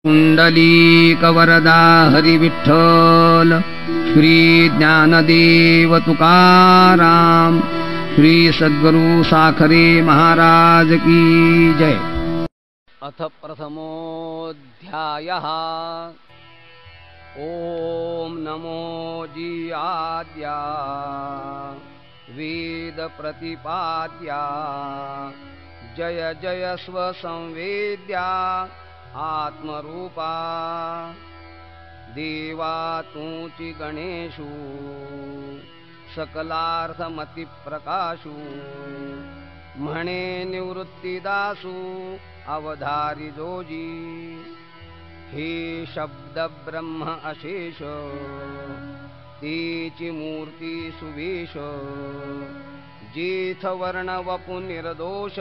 कुंडलीकवरदा हरी विठ्ठल, श्री ज्ञानदेव तुकाराम, श्री सद्गुरु साखरे महाराज की जय। अथ प्रथमोऽध्यायः। ओम नमो जियाद्या वेद प्रतिपाद्या, जय जय स्वसंवेद्या आत्मरूपा, देवा तूची गणेशु सकलार्थमती प्रकाशु, म्हणे निवृत्तीदासु अवधारी जोजी, हे शब्द ब्रह्म अशेष तेची मूर्ती सुवेश, जेथ वर्ण वपु निर्दोष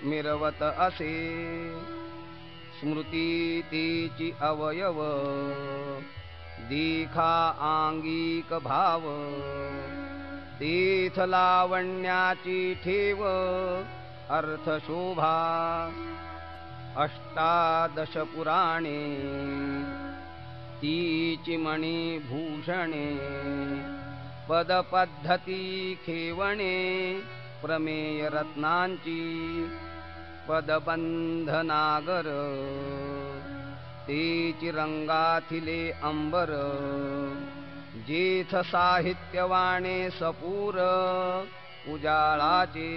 मिरवत असे, स्मृती तेची अवयव देखा आंगिक भाव, तेथ लावण्याची ठेव अर्थ शोभा, अष्टादश पुराणे तीची मणी भूषणे, पदपद्धती खेवणे प्रमेय रत्नांची, पदबंधनागर तेची रंगाथिले अंबर, जेथ साहित्यवाणे सपूर उजाळाचे,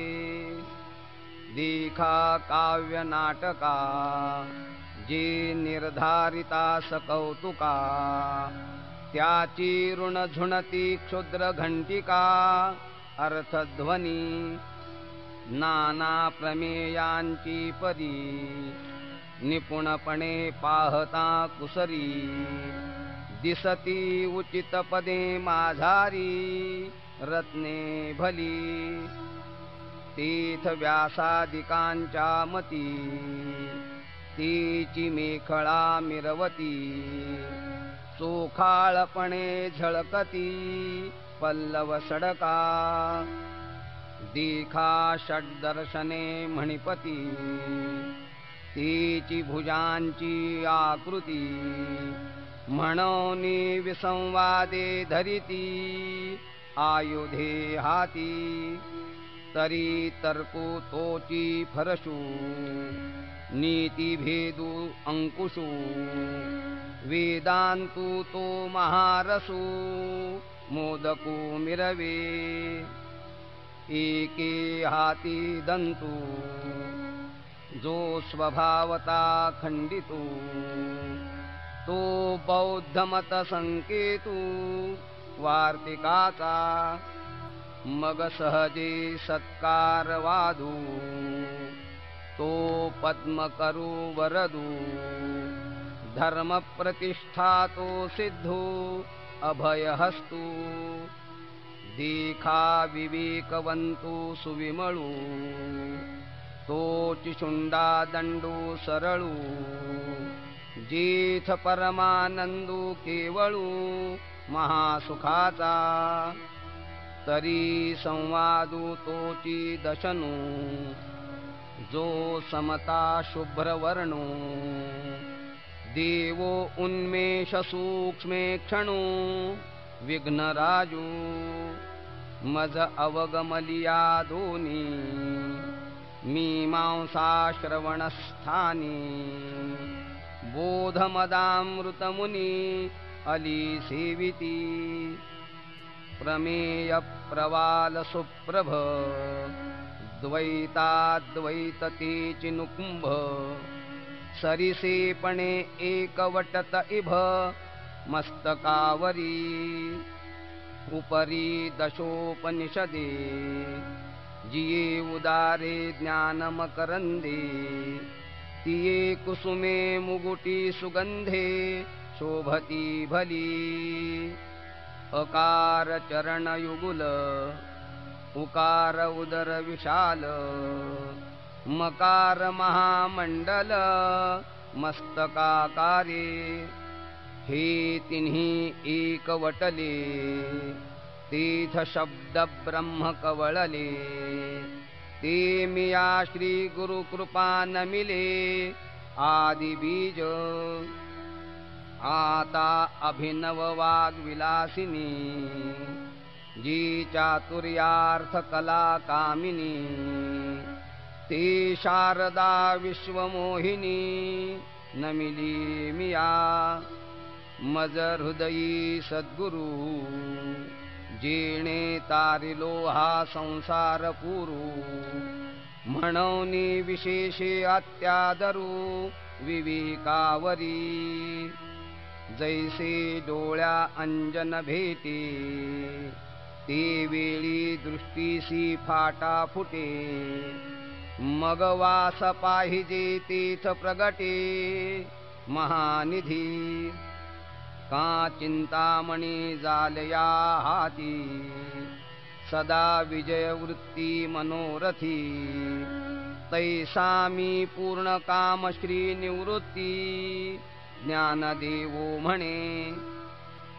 देखा काव्य नाटका जे निर्धारिता सकौतुका, त्याची ऋण झुणती क्षुद्र घंटिका अर्थध्वनी, नाना प्रमेयांची पदी निपुणपणे पाहता कुसरी, दिसती उचित पदे माझारी रत्ने भली, तीथ व्यासादिकांच्या मती तीची मेखळा मिरवती, चोखाळपणे झळकती पल्लव सडका, देखा षड्दर्शने मणिपती तीची भुजांची आकृती, म्हणूनी विसंवादे धरिती आयुधे हाती, तरी तर्कु तोची फरशु नीती भेदू अंकुशु, वेदांतु तो महारसु मोदकु मिरवे, एके हाती दंतु जो स्वभावता खंडितु, तो बौद्धमत संकेतु वार्तिकाचा, मग सहजे सत्कार वादू, तो पद्म करू वरदू, धर्म प्रतिष्ठा तो सिद्धू अभय हस्तू, देखा विवेकवंतु सुविमळू, तोची शुंडा दंडू सरळू, जेथ परमानंदू केवळू महासुखाचा, तरी संवादू तोची दशनू, जो समता शुभ्रवर्णू, देवो उन्मेष सूक्ष्मे क्षणू, विघ्नराजू मज अवगमलिया दोनी, मीमांसा श्रवणस्थानी, बोधमदामृतमुनी अली सेविती, प्रमेय प्रवाल सुप्रभ द्वैताद्वैत तेची नुकुंभ, सरिसेपणे एकवटत इभ मस्तकावरी, उपरी दशोपनिषदे जिये उदारे ज्ञानमकरंदे, तिये कुसुमे मुगुटी सुगंधे शोभती भली, अकार चरण युगुल, उकार उदर विशाल, मकार महामंडल मस्तकाकारे, हे तिन्ही एकवटले, तीथ शब्द ब्रह्म कवळले, ते मिया श्री गुरु कृपा न मिले, आदि बीज आता अभिनव वाग्विलासिनी जी चातुर्यार्थ कला कामिनी ती शारदा विश्वमोहिनी नमिली मिया मज हृदयी सद्गुरु जेणे तारिलो हा संसार पुरू म्हणूनी विशेषे अत्यादरू विवेकावरी जैसे डोळ्या अंजन भेटे ते वेळी दृष्टीसी फाटा फुटे मग वास पाहिजे तीथ प्रगटे महानिधी का चिंतामणी जालया हाती सदा विजय वृत्ती मनोरथी तैसा मी पूर्ण काम श्री निवृत्ती ज्ञानदेवो म्हणे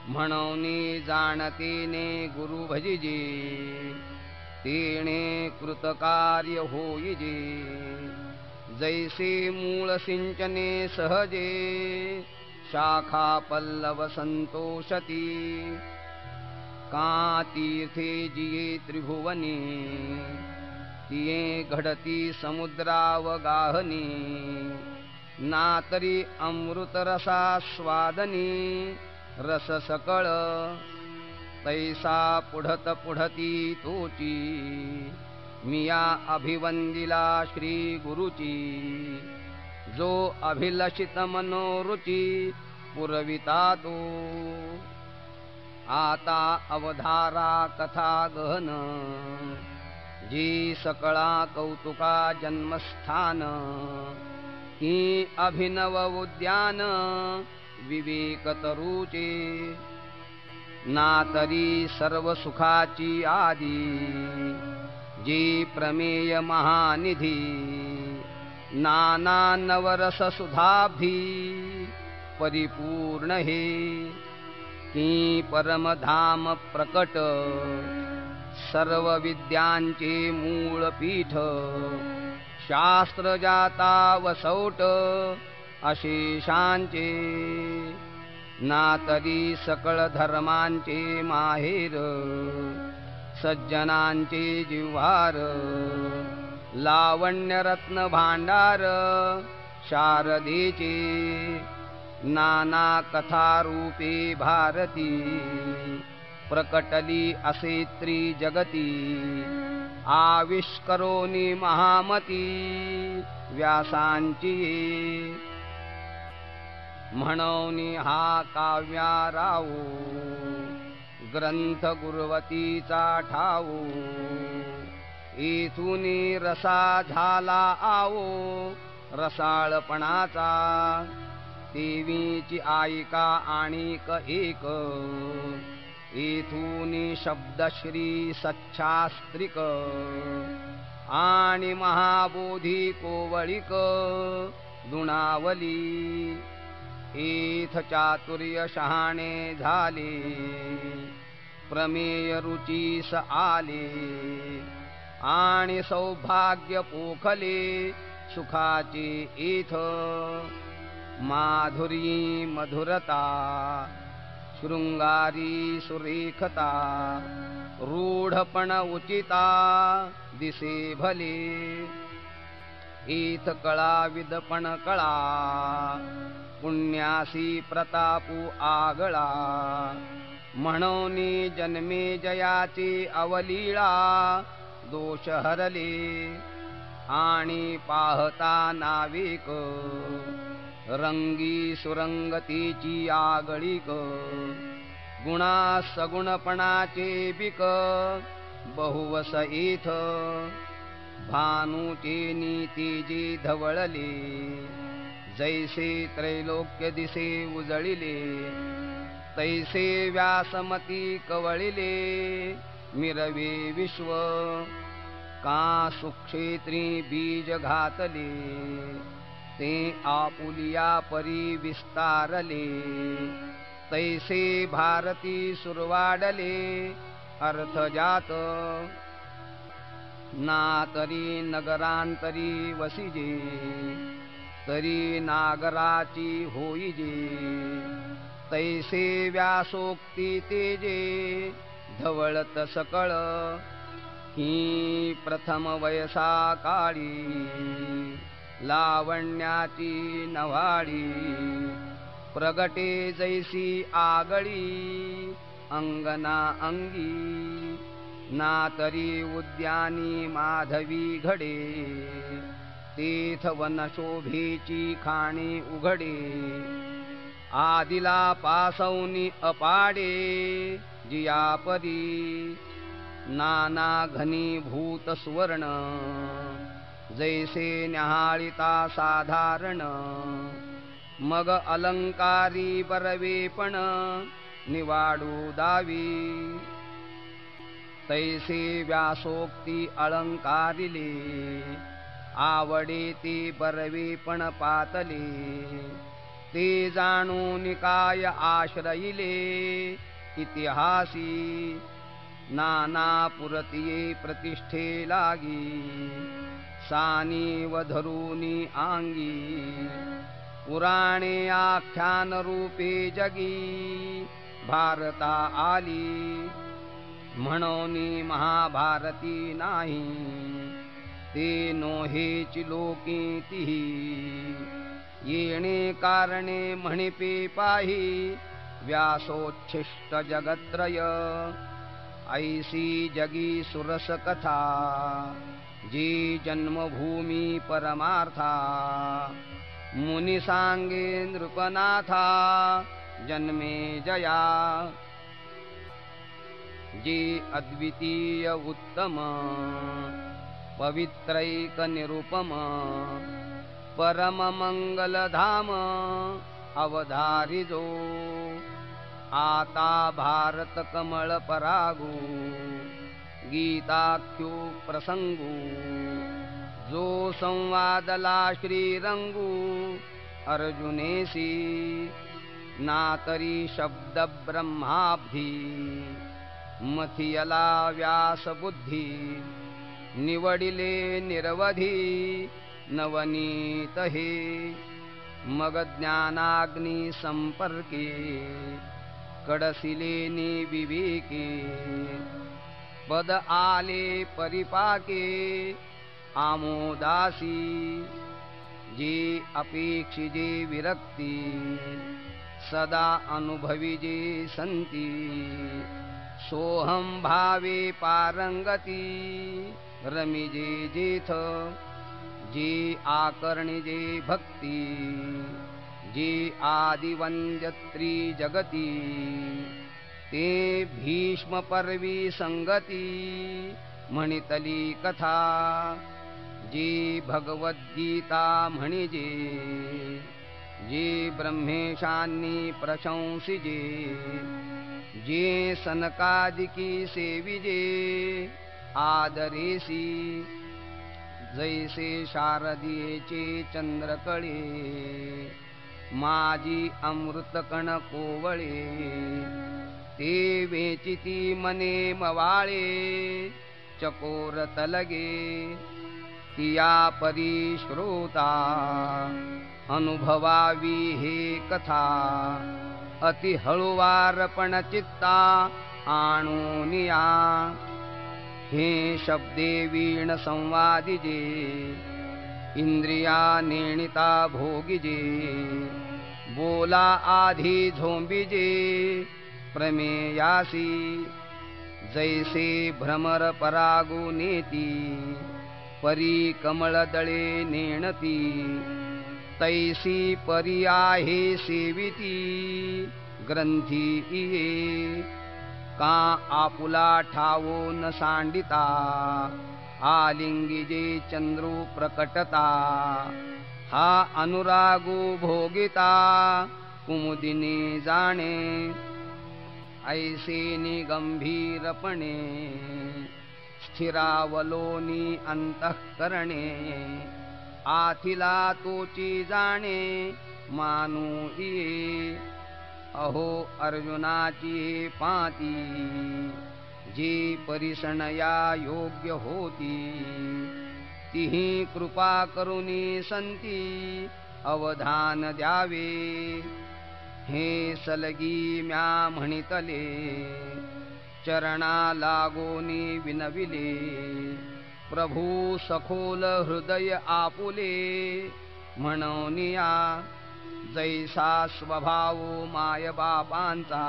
म्हणूनी जाणतेने गुरु भजिजे तेणे कृतकार्य होईजे जैसे मूळ सिंचने सहजे शाखा पल्लव संतोषती का तीर्थे जिये त्रिभुवनी तिये घडती समुद्रावगाहनी ना तरी अमृतरसास्वादनी रस सकळ तैसा पुढत पुढती तोची मिया अभिवंदिला श्री गुरुची जो अभिलषित मनोरुची पुरविता तो आता अवधारा कथा गहन जी सकळा कौतुका जन्मस्थान ही अभिनव उद्यान विवेक तरुचे ना तरी सर्व सुखाची आदी जी प्रमेय महानिधी नाना नवरस सुधाब्धी परिपूर्ण हे की परमधाम प्रकट सर्व विद्यांचे मूळ पीठ शास्त्र जाता वसौट अशेषांचे ना तरी सकळ धर्मांचे माहेर सज्जनांचे जिव्हार लावण्य रत्न भांडार शारदेचे नाना कथारूपे भारती प्रकटली असे त्रिजगती आविष्करोनी महामती व्यासांची म्हणूनी हा काव्यारावो ग्रंथ गुरुवतीचा ठावो इथूनी रसा झाला आवो रसाळपणाचा देवीची आईका आणिक एक इथूनी शब्द श्री सच्छास्त्रिक आणि महाबोधी कोवळिक दुणावली इथ चातुर्य शहाणे झाले प्रमेय रुचीस आले आणि सौभाग्य पोखले सुखाचे इथ माधुरी मधुरता शृंगारी सुरेखता रूढपण उचिता दिसे भले इथ कळा विदपण कळा पुण्यासी प्रतापू आगळा म्हणूनी जन्मे जयाची अवलीळा दोष हरले आणि पाहता नाविक रंगी सुरंगतीची आगळीक गुणा सगुणपणाचे बिक बहुवस इथ भानुचे नीतीजी धवळले जैसे त्रैलोक्य दिसे उजळिले तैसे व्यासमती कवळिले मिरवे विश्व का सुक्षेत्री बीज घातले ते आपुलिया परी विस्तारले तैसे भारती सुरवाडले अर्थ जात ना तरी नगरांतरी वसिजे तरी नागराची होईजे तैसे व्यासोक्ती तेजे धवळत सकळ ही प्रथम वयसा काळी लावण्याची नव्हाळी प्रगटे जैसी आगळी अंगना अंगी ना तरी उद्यानी माधवी घडे तीर्थवन शोभेची खाणी उघडे आदिला पासौनी अपाडे जियापदी नाना घनीभूत सुवर्ण जैसे न्याहाळिता साधारण मग अलंकारी बरवेपण निवाडू दावी तैसे व्यासोक्ती अलंकारिले आवडे ते बरवेपण पातले ते जाणून काय आश्रयिले इतिहासी नाना पुरतिये प्रतिष्ठे लागी सानी व धरुनी आंगी पुराणे आख्यान रूपे जगी भारता आली म्हणोनी महाभारती नाही ते नोहेची लोकी तिही येणे कारणे म्हणिपे पाही व्यासोच्छिष्ट जगत्रय ऐसी जगी सुरस कथा जी जन्मभूमी परमार्था मुनी सांगे नृपनाथा जन्मे जया जी अद्वितीय उत्तम पवित्रैक निरुपम परम मंगल धाम अवधारिजो आता भारत कमळ परागू गीताख्यो प्रसंगू जो संवादला श्रीरंगू अर्जुनेसी ना तरी शब्द ब्रह्माब्धी मथियला व्यास बुद्धी निवडिले निरवधी नवनीत हे मग ज्ञानाग्नी संपर्के कडसिले विवेके पद आले परिपाके आमोदासी जे अपेक्षिजे विरक्ती सदा अनुभविजे संती सोहम भावे पारंगती रमिजे जेथ जे आकर्णिजे भक्ती जे आदिवंद्यत्री जगती ते भीष्म पर्वी संगती म्हणितली कथा जी भगवद्गीता म्हणिजे जे ब्रह्मेशांनी प्रशंसिजे जे सनकादिकी सेविजे आदरेसी जैसे शारदीयेचे चंद्रकळे माझी अमृतकण कोवळे ते वेचिती मने मवाळे चकोर तलगे तिया परी श्रोता अनुभवावी हे कथा अति हळुवारपण चित्ता आणूनिया हे शब्दे वीण संवादिजे इंद्रिया नेणिता भोगिजे बोला आधी झोंबिजे प्रमेयासी जैसे भ्रमर परागु नेती परी कमळदळे नेणती तैसी परी आहे सेविती ग्रंथी इये का आपुला ठावो न सांडिता आलिंगिजे चंद्रू प्रकटता हा अनुरागो भोगिता कुमुदिनी जाणे ऐसे निगंभीरपणे स्थिरावलोनी अंतःकरणे आथिला तोची जाणे मानू इये अहो अर्जुनाची पाती जी परिसणया योग्य होती तिही कृपा करुनी संती अवधान द्यावे हे सलगी म्या म्हणितले चरणा लागोनी विनविले प्रभू सखोल हृदय आपुले म्हणूनिया जैसा स्वभाव माय बापांचा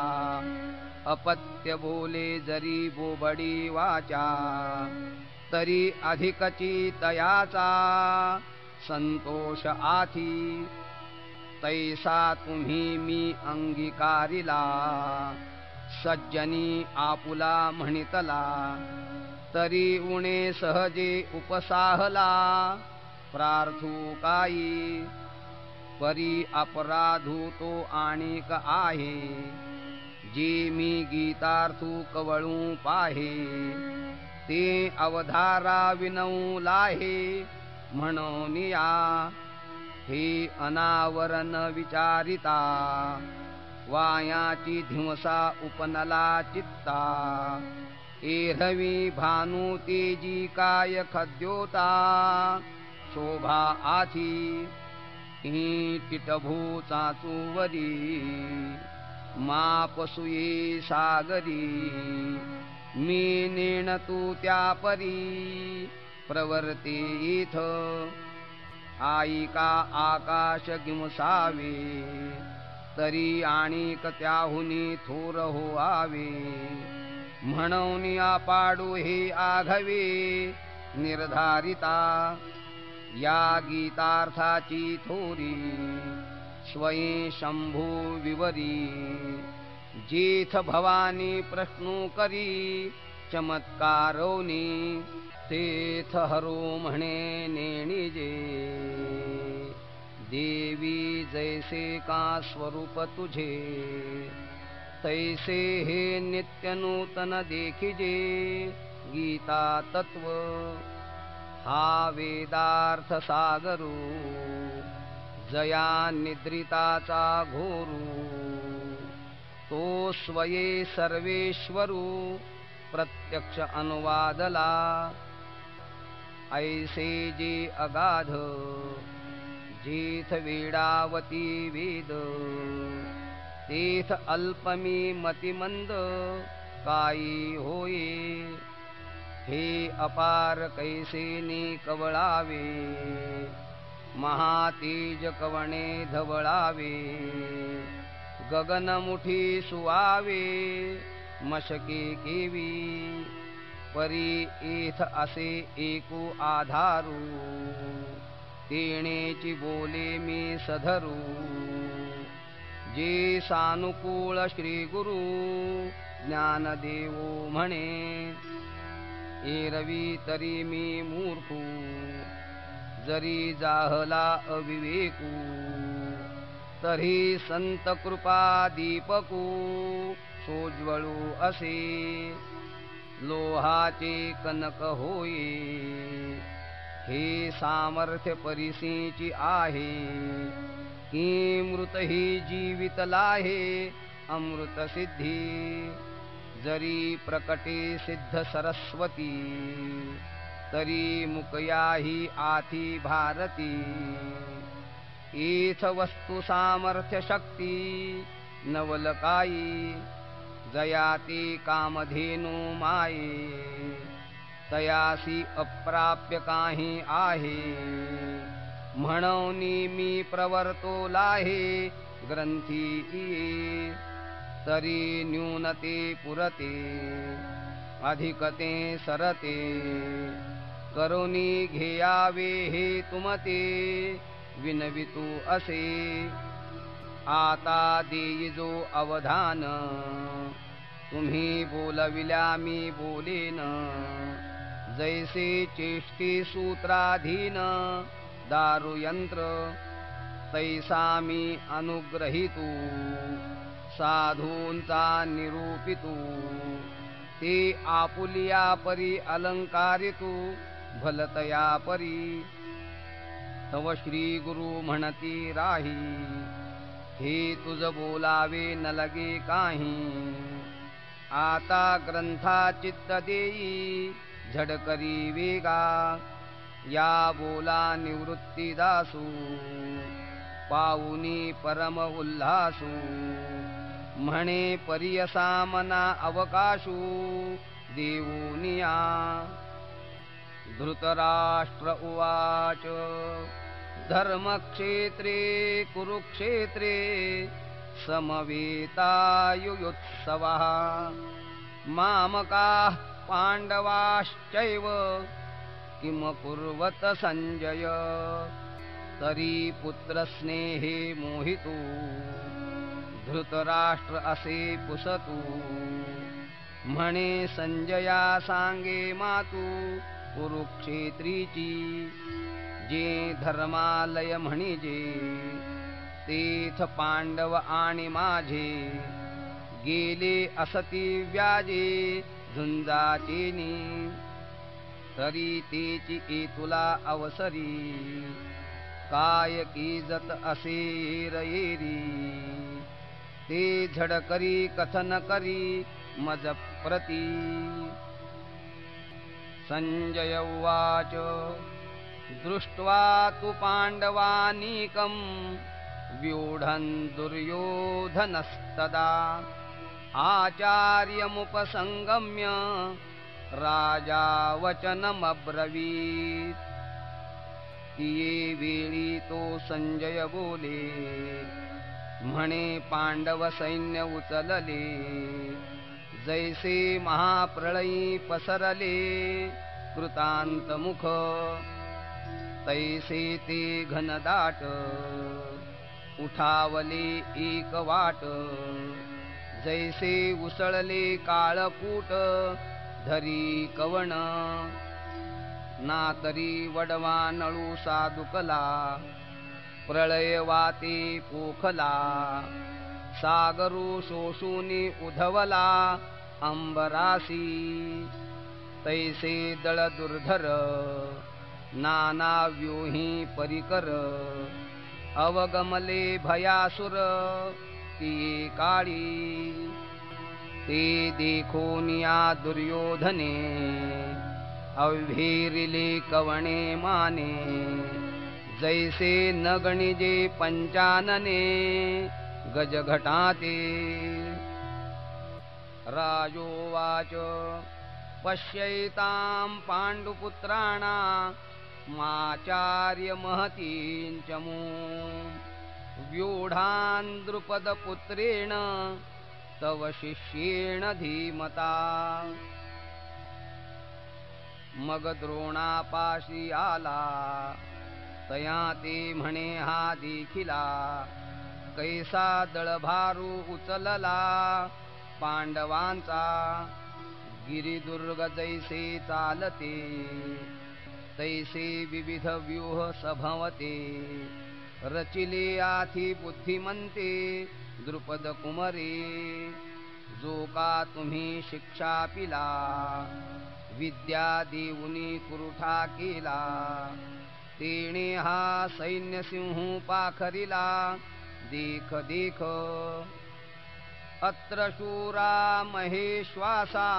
अपत्य बोले जरी बोबडी वाचा तरी अधिकची तयाचा संतोष आथी तैसा तुम्ही मी अंगीकारिला सज्जनी आपुला म्हणितला तरी उणे सहजे उपसाहला प्रार्थू काई परी अपराधू तो आणिक आहे जे मी गीतार्थू कवळू पाहे ते अवधारा विनवू लाहे म्हणूनिया हे अनावरण विचारिता वायाची धिवसा उपनला चित्ता एरवी भानु तेजी काय खद्योता शोभा आथी टिटभू चाचूवरी मापसुये सागरी मी नेण तू त्या परी प्रवर्ते इथ आईका आकाश गिमसावे तरी आणिक त्याहुनी थोर होआवे म्हणून पाडू हे आघवे निर्धारिता या गीतार्थाची थोरी स्वयं शंभू विवरी जेथ भवानी प्रश्नो करी चमत्कारोनी तेथ हरो म्हणे नेणिजे देवी जैसे का स्वरूप तुझे तैसे हे नित्य नूतन देखिजे गीता तत्व हा वेदार्थ सागरू जया निद्रिताचा घोरू तो स्वये सर्वेश्वरू प्रत्यक्ष अनुवादला ऐसे जे अगाध जेथ वेडावती वेद तेथ अल्पमी मतिमंद काई होये हे अपार कैसेनी कवळावे महातेज कवणे धवळावे गगनमुठी सुवावे मशके केवी परी एथ असे एकू आधारू तेणेची बोले मी सधरू जे सानुकूळ श्री गुरु ज्ञानदेवो म्हणे एरवी तरी मी मूर्खू जरी जाहला अविवेकू तरी संत कृपा दीपकू सोज्वळू असे लोहाचे कनक होये हे सामर्थ्य परिसीची आहे की मृत ही जीवितला हे अमृत सिद्धी जरी प्रकटे सिद्ध सरस्वती तरी मुकयाही आथी भारती एथ वस्तु सामर्थ्य शक्ती नवलकाई जयाती कामधेनु माये तयासी अप्राप्य काही आहे म्हणून मी प्रवर्तो लाहे ग्रंथी तरी न्यूनते पुरते अधिकते सरते करुणी घेयावे हे तुमते विनवितू असे आता देईजो अवधान तुम्ही बोलविल्या मी बोलेन जैसे चेष्टी सूत्राधीन दारुयंत्र तैसा मी अनुग्रहितू साधूंचा निरूपितू ते आपुलिया परी अलंकारितू भलतया परी तव श्री गुरु म्हणती राही हे तुझ बोलावे न लगे काही आता ग्रंथा चित्त देई झडकरी वेगा या बोला निवृत्ती दासू पाऊनी परम उल्हासू म्हणे परियसा मना अवकाशू देऊनिया धृतराष्ट्र उवाच धर्मक्षेत्रे कुरुक्षेत्रे समवेतायुयुत्सवः मामकाः पाण्डवाश्चैव किम कुर्वत संजय तरी पुत्रस्नेहे मोहितो धृतराष्ट्र असे पुसतू म्हणे संजया सांगे मातू कुरुक्षेत्रीची जे धर्मालय म्हणिजे तेथ पांडव आणि माझे गेले असती व्याजे झुंजाचेनी तरी तेची तुला अवसरी काय की जत असे येरी ते झडकरी कथन करी मज प्रती संजय उवाच दृष्ट्वा तु पाण्डवानीकं व्यूढं दुर्योधनस्तदा आचार्यमुपसंगम्य राजा वचनमब्रवीत् तिये वेळी तो संजय बोले म्हणे पांडव सैन्य उचलले जैसे महाप्रलयी पसरले कृतांत मुख तैसे ते घनदाट उठावले एक वाट जैसे उसळले काळकूट धरी कवण ना तरी वडवा नळू साधुकला प्रलय वाते पोखला सागरू शोषूनी उधवला अंबरासी तैसे दळ दुर्धर नाना व्यूही परिकर अवगमले भयासुर ती काळी ते देखोनिया दुर्योधने अव्हेरिले कवणे माने जैसे न गणिजे पंचानने गजघटाते राजोवाच पश्यैतां पाण्डुपुत्राणामाचार्य महतीं च व्यूढान् द्रुपदपुत्रेण तव शिष्येण धीमता मग द्रोणापाशी आला तया ते म्हणे हा देखिला कैसा दळभारू उचलला पांडवांचा गिरिदुर्ग जैसे चालते तैसे विविध व्यूह सभवते रचिले आथी बुद्धिमंते द्रुपद कुमरे जो का तुम्ही शिक्षा पिला विद्या देऊनी कुरुठा केला तेणे हा सैन्य सिंह पाखरिला देख देख अत्र शूरा महेश्वासा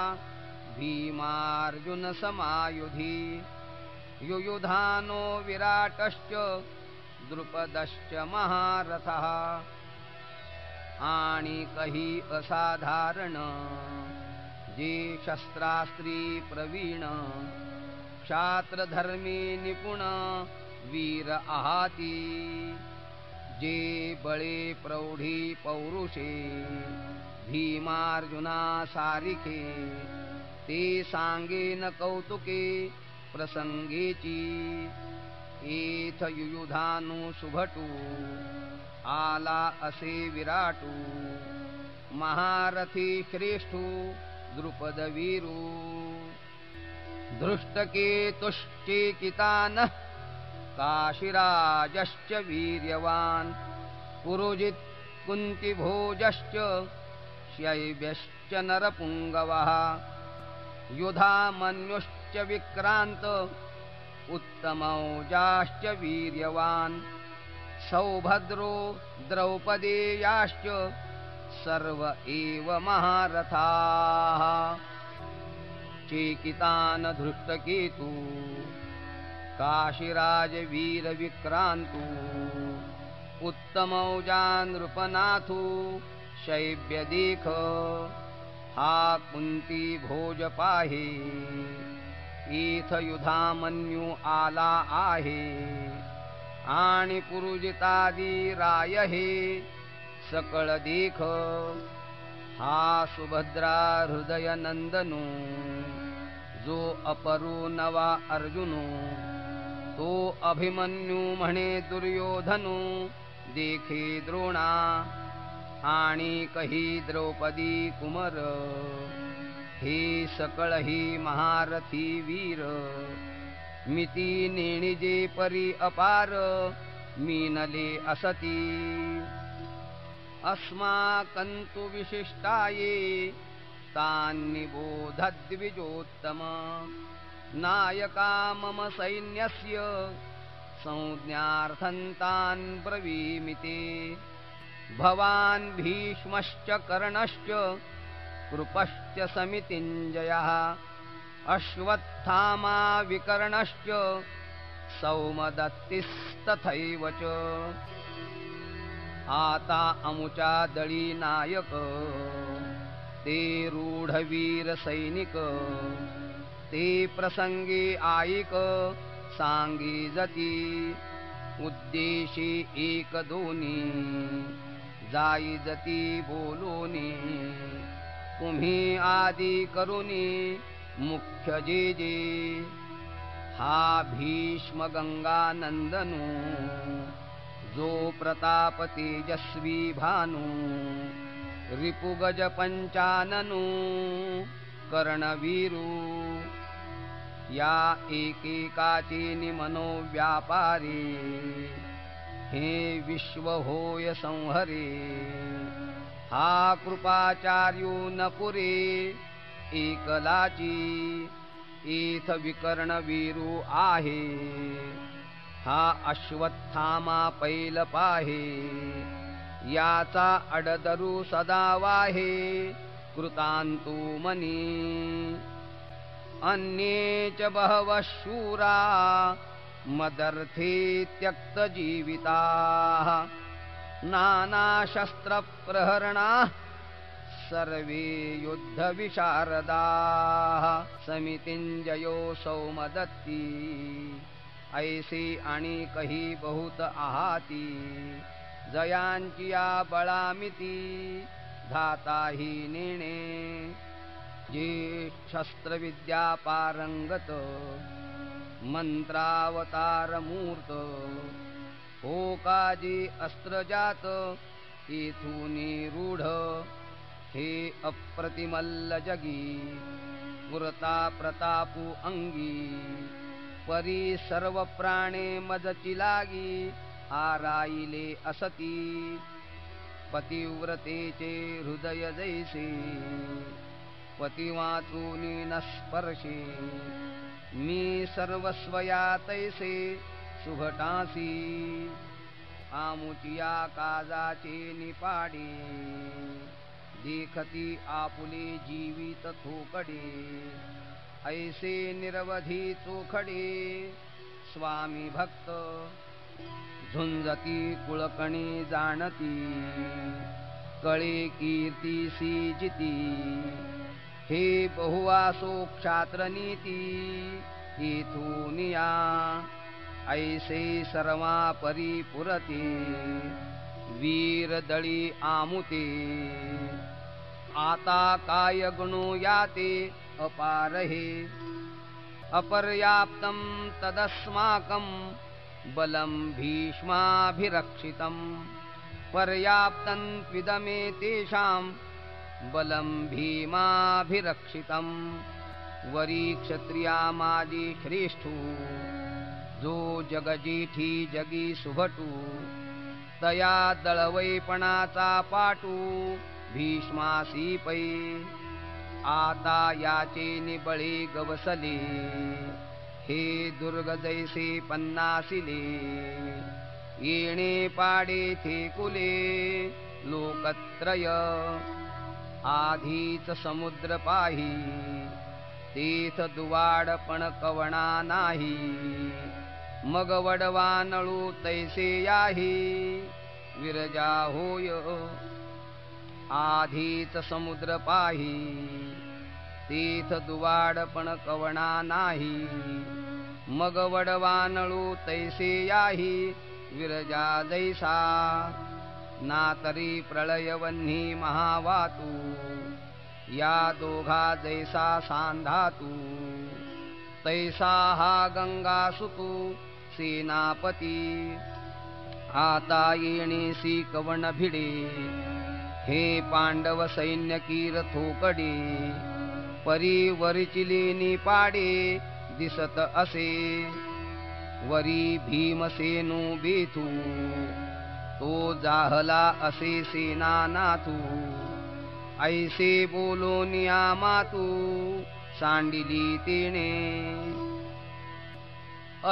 भीमार्जुन समायुधी युयुधानो विराटश्च द्रुपदश्च महारथः आणि कही असाधारण जे शस्त्रास्त्री प्रवीण क्षात्रधर्मी निपुण वीर आहाती जे बळे प्रौढी पौरुषे भीमार्जुना सारिखे ते सांगेन कौतुके प्रसंगेची एथ युयुधानु सुभटू आला असे विराटू महारथी श्रेष्ठू द्रुपद वीरू धृष्टकेतुश्चेकितानः काशीराजश्च वीर्यवान् पुरुजित् कुन्तिभोजश्च शैव्यश्च नरपुङ्गवः युधामन्युश्च विक्रान्त उत्तमौजाश्च वीर्यवान् सौभद्रो द्रौपदेयाश्च सर्व एव महारथाः चेकितान धृष्टकेतु काशीराज वीर विक्रांतु उत्तमौजा नृपनाथू शैब्य देख हा कुंती भोज पाहे इथ युधामन्यू आला आहे आणि पुरुजितादी राय हे सकळ देख हा सुभद्रा हृदय नंदनू जो अपरू नवा अर्जुनू तो अभिमन्यू म्हणे दुर्योधनू देखे द्रोणा आणि कही द्रौपदी कुमर हे सकळ ही महारथी वीर मिती नेणिजे परी अपार मीनले असती अस्माकंतु विशिष्टाये तान्निबोधद्विजोत्तम नायका मम सैन्यस्य संज्ञार्थं तान् ब्रवीमिते भवान् भीष्मश्च कर्णश्च कृपश्च समितिञ्जयः अश्वत्थामा विकर्णश्च सौमदत्तिस्तथैव च आता अमुचा दळी नायक ते रूढवीर सैनिक ते प्रसंगी आईक सांगी जती उद्देशी एक दोनी जाई जती बोलोनी तुम्ही आदी करुनी मुख्य जे जे हा भीष्म गंगा नंदनू जो प्रताप तेजस्वी भानू रिपुगज पंचाननू कर्णवीरू या एकेकाची निमनो व्यापारी हे विश्व होय संहरे हा कृपाचार्यो न पुरे एकलाची इथ विकर्ण वीरू आहे हा अश्वत्थामा पैल पाहे याचा अडदरू सदा वाहे कृतांतु मनी अन्ये च बहवः शूरा मदर्थे त्यक्तजीविताः नानाशस्त्रप्रहरणाः सर्वे युद्धविशारदाः समितिञ्जयो सौमदत्ती ऐसे आणि कही बहुत आहाती जयांची या बळामिती धाताही नेणे जे शस्त्रविद्या पारंगत मंत्रावतार मूर्त हो काजी अस्त्रजात इथूनी रूढ हे अप्रतिमल्ल जगी पुरता प्रतापू अंगी परी सर्व प्राणे मजची लागी आराईले असती पतिव्रतेचे हृदय जैसे पतिवाचूनी न स्पर्शे मी सर्वस्वया तैसे सुभटासी आमुचिया काजाचे निपाडे देखती आपुले जीवित थोकडे ऐसे निरवधी चोखडे स्वामी भक्त झुंजती कुळकणी जाणती कळे कीर्तीसी जिती हे बहुवासो क्षात्र नीती इथूनिया ऐसे सर्वा परिपुरते वीर दळी आमुते आता काय गुणो याते अपारहे अपर्याप्तं तदस्माकं बलं भीष्माभिरक्षितं पर्याप्तं त्विदमे तेषां बलं भीमाभिरक्षितं वरी क्षत्रियामादि श्रेष्ठू जो जगजीठी जगी सुभटू तया दळवैपणाचा पाटू भीष्मासी पै आता याचे निबळे गवसले हे दुर्ग जैसे पन्नासिले येणे पाडे थेकुले लोकत्रय आधीच समुद्र पाही तेथ दुवाड पण कवणा नाही मग वडवा नळू तैसे याही विरजा होय आधीच समुद्र पाही तीथ दुवाड पण कवणा नाही मग वडवानळू तैसे याही विरजा जैसा ना तरी प्रलयवन्ही महावातू या दोघा जैसा सांधातू तैसा हा गंगा सुतू सेनापती आता येणीसी कवन भिडे हे पांडव सैन्य कीर थोकडे परी वरिचिलेनी पाडे दिसत असे वरी भीमसेनू बेथू तो जाहला असे सेनानाथू ऐसे बोलोनिया मातू सांडिली तेणे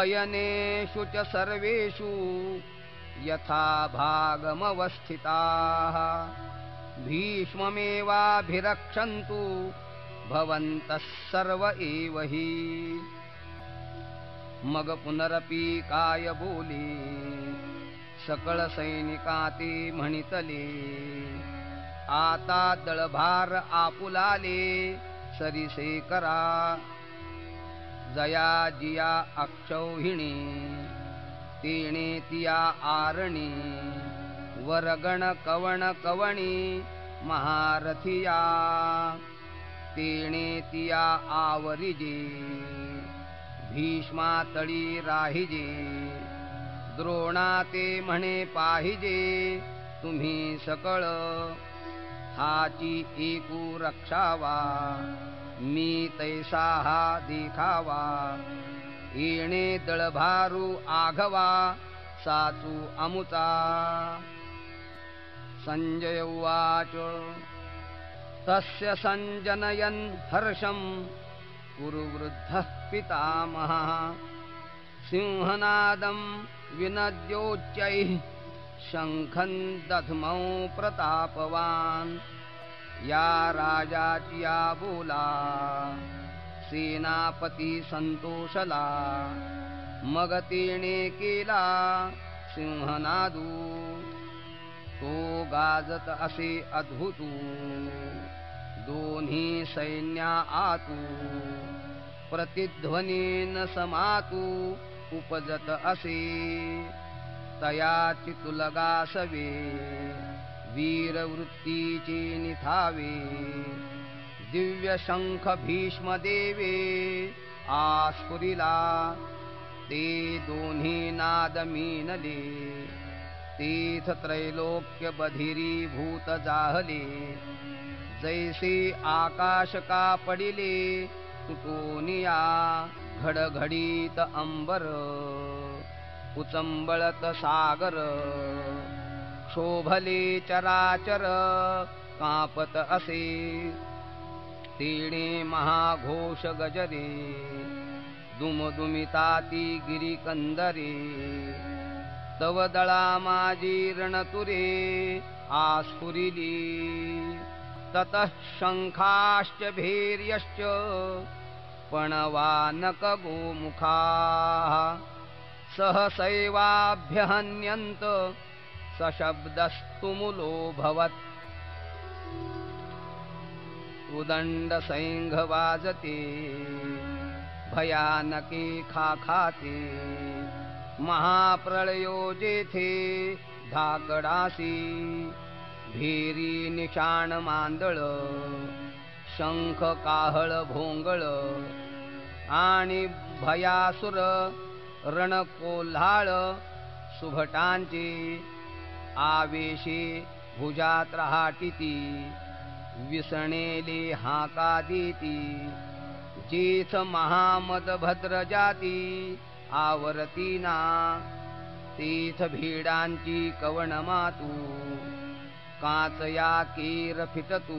अयनेषु च सर्वेषु यथा भागमवस्थिताः भीष्ममेवाभिरक्षन्तु भवन्तः सर्व एव हि मग पुनरपि काय बोले सकळ सैनिका ते म्हणितले आता दळभार आपुलाले सरिसे करा जया जिया अक्षौहिणी तेणे तिया आरणी वरगण कवण कवणी महारथिया तेणे तिया आवरिजे भीष्मा तळी राहिजे द्रोणा ते म्हणे पाहिजे तुम्ही सकळ हाची एकू रक्षावा मी तैसा हा देखावा येणे दळभारू आघवा साचू अमुता संजय उवाच तस्य संजनयन् हर्षं कुरुवृद्धः पितामहः सिंहनादं विनद्योच्चैः शंखं दध्मौ प्रतापवान् या राजाची या बोला सेनापती संतोषला मग तेणे केला सिंहनादू तो गाजत असे अद्भुतू दोन्ही सैन्या आतू प्रतिध्वनीन समातू उपजत असे तया चितुलगासवे वीरवृत्तीचे निथावे दिव्य शंख भीष्मदेवे आस्फुरिला ते दोन्ही नाद मीनले तीथ त्रैलोक्य बधिरी भूत जाहले जैसे आकाश का पडिले तुटोनिया घडघडीत अंबर उचंबळत सागर शोभले चराचर कापत असे तेणे महाघोष गजरे दुमदुमिताती गिरिकंदरे तव दळा माझी रणतुरे आस्फुरिली ततः शंखाश्च भैर्यश्च पणवानक गोमुखाः सहसैवाभ्यहन्यन्त सशब्दस्तुमुलोऽभवत् उदंड सैंघ वाजते भयानके खाखाते महाप्रलयो जेथे धाकडासी भेरी निशाण मांदळ शंख काहळ भोंगळ आणि भयासुर रणकोल्हाळ सुभटांचे आवेशे भुजात रहाटिती विसणेले हाका देती जेथ महामद भद्र जाती आवर्तीना तेथ भेडांची कवण मातू काचया केर फिटतू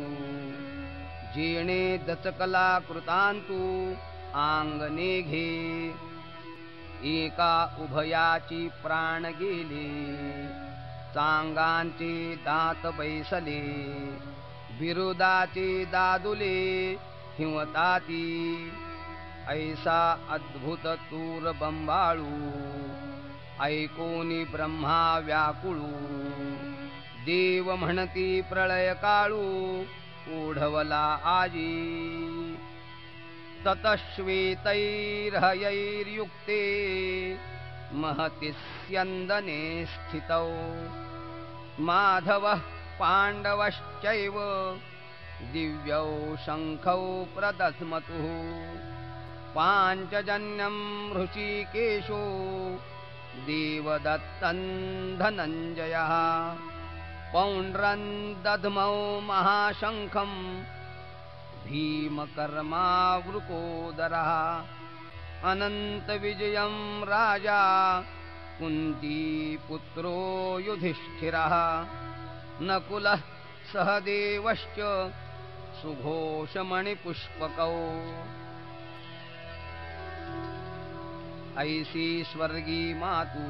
जेणे दचकला कृतांतू आंगणे घे एका उभयाची प्राण गेले चांगांचे दात बैसले बिरुदाचे दादुले हिंवताती ऐसा अद्भुत तूर बंबाळू ऐकोनी ब्रह्मा व्याकुळू देव म्हणती प्रळय काळू ओढवला आजी ततश्वेतैर्हयैर्युक्ते महति स्यन्दने स्थितौ माधवः पाण्डवश्चैव दिव्यौ शङ्खौ प्रदध्मतुः पाञ्चजन्यं ऋषिकेशो देवदत्तं धनञ्जयः पौण्ड्रं दध्मौ महाशङ्खं भीमकर्मावृकोदरः अनन्तविजयं राजा कुन्तीपुत्रो युधिष्ठिरः नकुलः सहदेवश्च सुघोषमणिपुष्पकौ ऐसी स्वर्गी मातु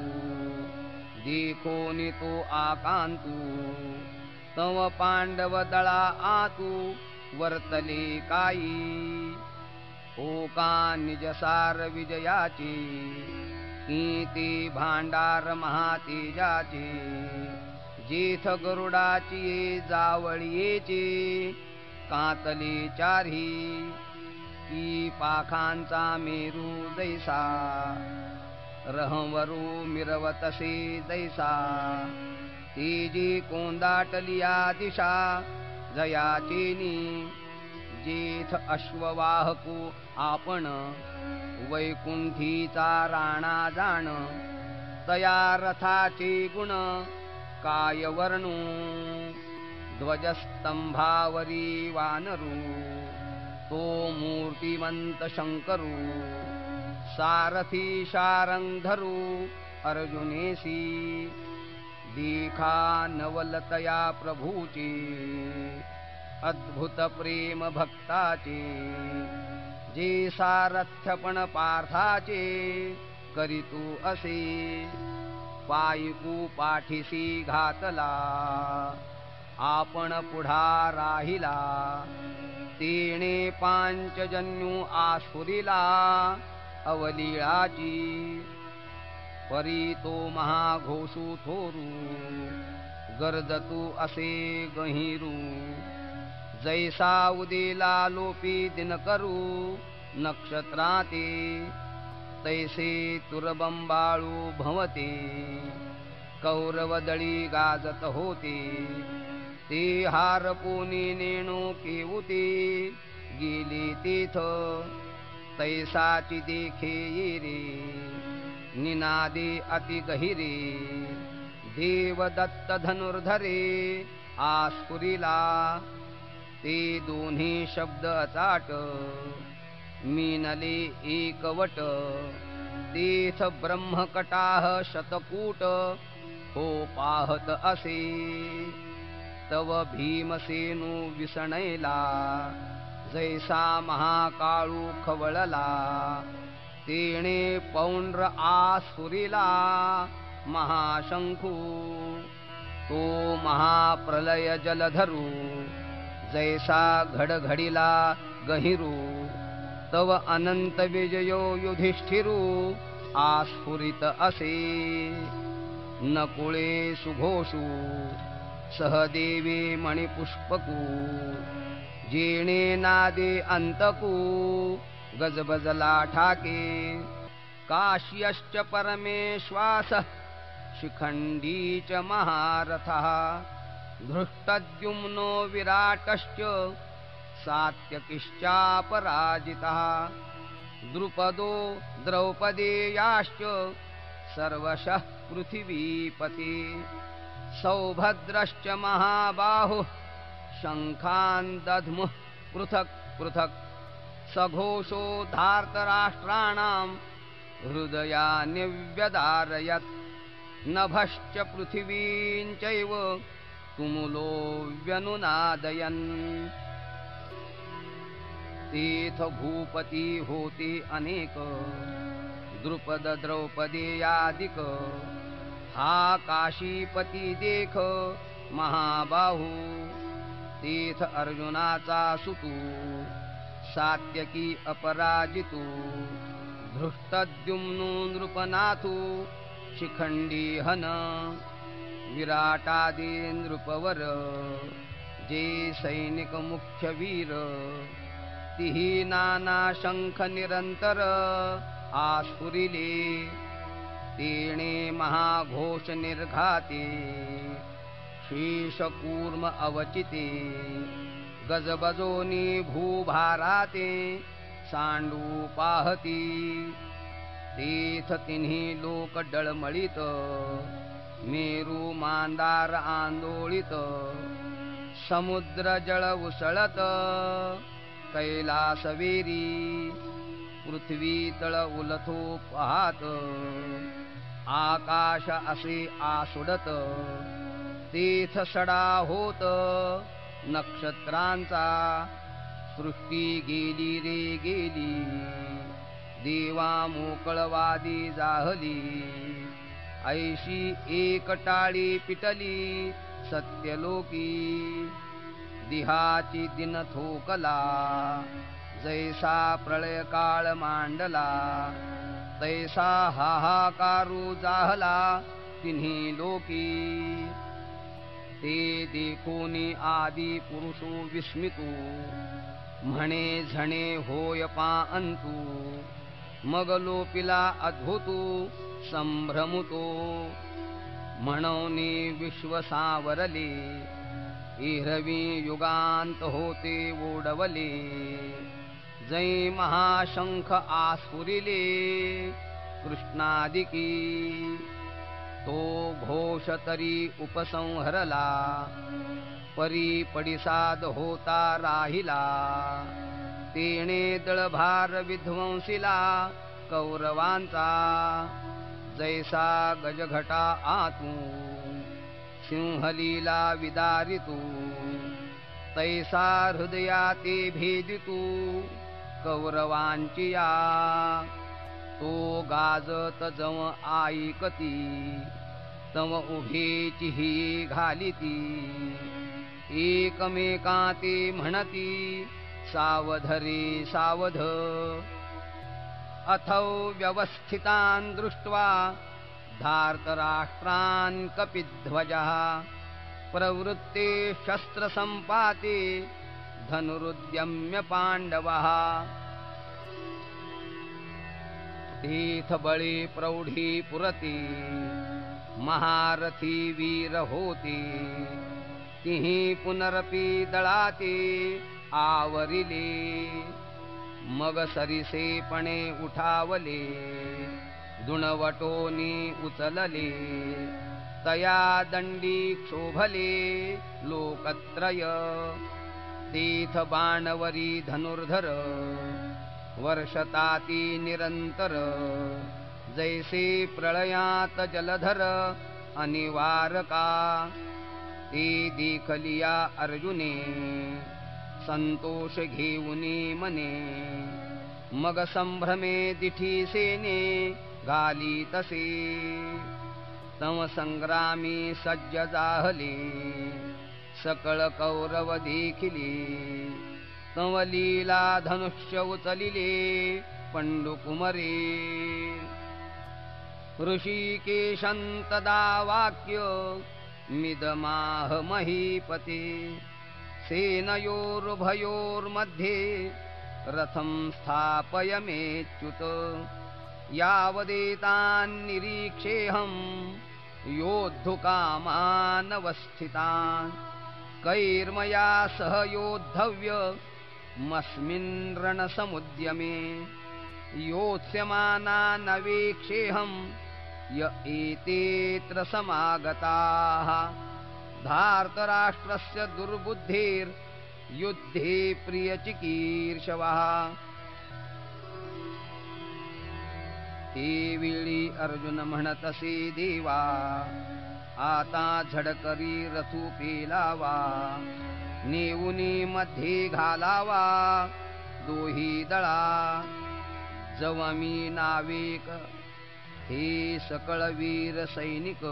देखो नितो आकांतु तव पांडव दळा आतु वर्तले काई ओका निजसार विजयाची कीर्ती भांडार महातेजाची जेथ गरुडाची जावळीची कातले चारी की पाखांचा मेरू दैसा रहवरू मिरवतसे दैसा तेजी कोंदाटलिया दिशा जयाचेनी जेथ अश्ववाहकू आपण वैकुंठीचा राणा जाण तया रथाचे गुण काय वर्णू ध्वजस्तंभावरी वानरू तो मूर्तिमंत शंकरू सारथी शारंगधरू अर्जुनेसी देखा नवलतया प्रभूची अद्भुत प्रेम भक्ताचे जे सारथ्यपण पार्थाचे करीतू असे पायकू पाठीसी घातला आपण पुढा राहिला तेणे पांचजन्यू आस्फुरिला अवलीळाची परी तो महाघोषू थोरू गर्जतू असे गहिरू जैसा उदेला लोपी दिनकरू नक्षत्राते तैसे तुरबंबाळू भवते कौरवदळी गाजत होते ते हारपोनी नेणू केवुते गेले तेथ तैसाची देखे येरे निनादे अति गहिरे देवदत्त धनुर्धरे आस्फुरिला ते दोन्ही शब्द अचाट मीनले एकवट तेथ ब्रह्मकटाह शतकूट हो पाहत असे तव भीमसेनू विसणैला जैसा महाकाळू खवळला तेणे पौंड्र आस्फुरिला महाशंखू तो महाप्रलय जलधरू जैसा घडघडिला गहिरू तव अनंत विजयो युधिष्ठिरू आस्फुरित असे नकुळे सुघोषू सहदेवे मणिपुष्पकू जेणे नादे अंतकू गजबजला ठाके काश्यश्च परमेश्वास शिखंडी च महारथः धृष्टद्युम्नो विराटश्च सात्यकिश्चापराजितः द्रुपदो द्रौपदेयाश्च सर्वशः पृथिवीपते सौभद्रश्च महाबाहुः शङ्खान् दध्मुः पृथक् पृथक् सघोषो धार्तराष्ट्राणां हृदयानि व्यदारयत् नभश्च पृथिवीं चैव तुमुलो व्यनुनादयन् तीथ भूपती होते अनेक द्रुपद द्रौपदेयादिक हा काशीपती देख महाबाहू तीथ अर्जुनाचा सुतू सात्यकी अपराजितू धृष्टद्युम्नो नृपनाथू शिखंडी हन विराटादी नृपवर जे सैनिक मुख्य वीर तिही नाना शंख निरंतर आस्फुरिले तेणे महाघोष निर्घाते शीर्षकूर्म अवचिते गजबजोनी भूभाराते सांडू पाहती तीथ तिन्ही लोक डळमळीत मेरू मांदार आंदोळीत समुद्र जळ उसळत कैलासवेरी पृथ्वी तळ उलथो पाहत आकाश असे आसुडत तीथ सडा होत नक्षत्रांचा सृष्टी गेली रे गेली देवा मोकळवादी जाहली ऐशी एक टाळी पिटली सत्यलोकी दिहाची दिन थोकला जैसा प्रळय काळ मांडला तैसा हाहाकारू जाहला तिन्ही लोकी ते देखोनी आदि पुरुषो विस्मितो म्हणे झणे होय पाअंतु मग लोपिला अद्भुतो संभ्रमुतो म्हणूनी विश्व सावरले इरवी युगांत होते ओडवले जै महाशंख आस्फुरिले कृष्णादिकी तो घोष तरी उपसंहरला परी पडिसाद होता राहिला तेणे दळभार विध्वंसिला कौरवांचा जैसा गजघटा आतू सिंहलीला विदारितू तैसा हृदयाते भेदितू कौरवांची या तो गाजत जव ऐकती तव उभेची ही घालिती एकमेकांते म्हणती सावध रे सावध अथौ व्यवस्थितान् दृष्ट्वा धार्तराष्ट्रान् कपिध्वजः प्रवृत्ते शस्त्रसम्पाते धनुरुद्यम्य पांडवः तीर्थबळी प्रौढी पुरती महारथी वीर होती तिही पुनरपी दळाते आवरिले मग सरिसेपणे उठावले दुणवटोनी उचलले तया दंडी क्षोभले लोकत्रय तीथ बाणवरी धनुर्धर वर्षताती निरंतर जैसे प्रळयात जलधर अनिवारका ते देखलिया अर्जुने संतोष घेऊनी मने मग संभ्रमे दिठी सेने घाली तसे तव संग्रामी सज्ज जाहले सकळ कौरव देखिले तव लीला धनुष्य उचलिले पंडुकुमरे ऋषिकेशन्तदा वाक्य मिदमाह महीपते सेनयोरुभयोर्मध्ये रथं स्थापयमेच्युत यावदेतान्निरीक्षेऽहं योद्धुकामानवस्थितान् कैर्मया सह योद्धव्यमस्मिन् रणसमुद्यमे योत्स्यमानानवेक्षेऽहं य एतेऽत्र समागताः धार्तराष्ट्रस्य दुर्बुद्धेर्युद्धे प्रियचिकीर्षवः ते वेळी अर्जुन म्हणतसे देवा आता झडकरी रथू पेलावा नेऊनी मध्ये घालावा दोही दळा जवमी नाविक हे सकळ वीर सैनिक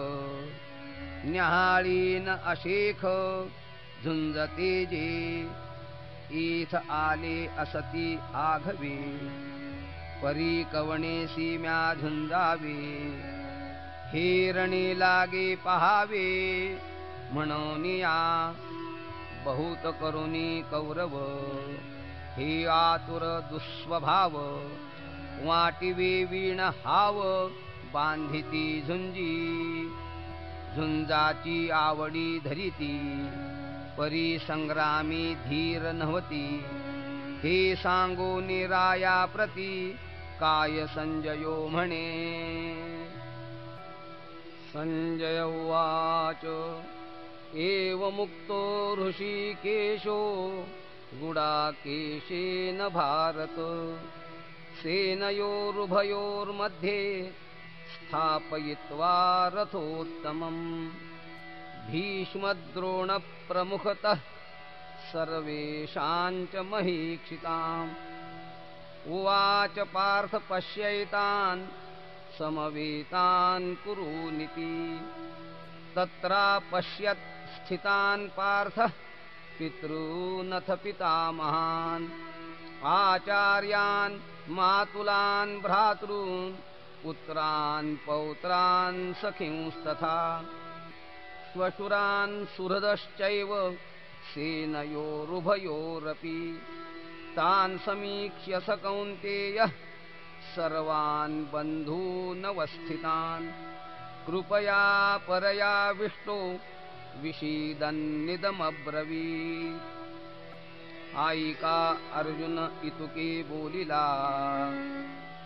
न्याहाळीन अशेख झुंजते जे इथ आले असती आघवे परी कवणेसी म्या झुंजावे हिरणी लागे पहावे म्हणून या बहुत करुणी कौरव हे आतुर दुस्वभाव वाटिवे वीण हाव बांधिती झुंजी झुंजाची आवडी धरिती परी संग्रामी धीर नव्हती हे सांगो निराया प्रती काय संजयो म्हणे संजय उवाच एव मुक्तो ऋषिकेशो गुडाकेशेन भारत सेनयोरुभयोर्मध्ये स्थापयित्वा रथोत्तमम् भीष्मद्रोणप्रमुखतः सर्वेषाञ्च महीक्षिताम् उवाच पार्थ पश्यैतान् समवेतान् कुरूनिति तत्रा पश्यत् स्थितान् पार्थः पितॄनथ पितामहान् आचार्यान् मातुलान् भ्रातॄन् पुत्रान् पौत्रान् सखींस्तथा श्वशुरान् सुहृदश्चैव सेनयोरुभयोरपि तान् समीक्ष्य स कौन्तेयः सर्वान् बन्धूनवस्थितान् कृपया परयाविष्टो विषीदन्निदमब्रवीत् ऐका अर्जुन इतुके बोलिला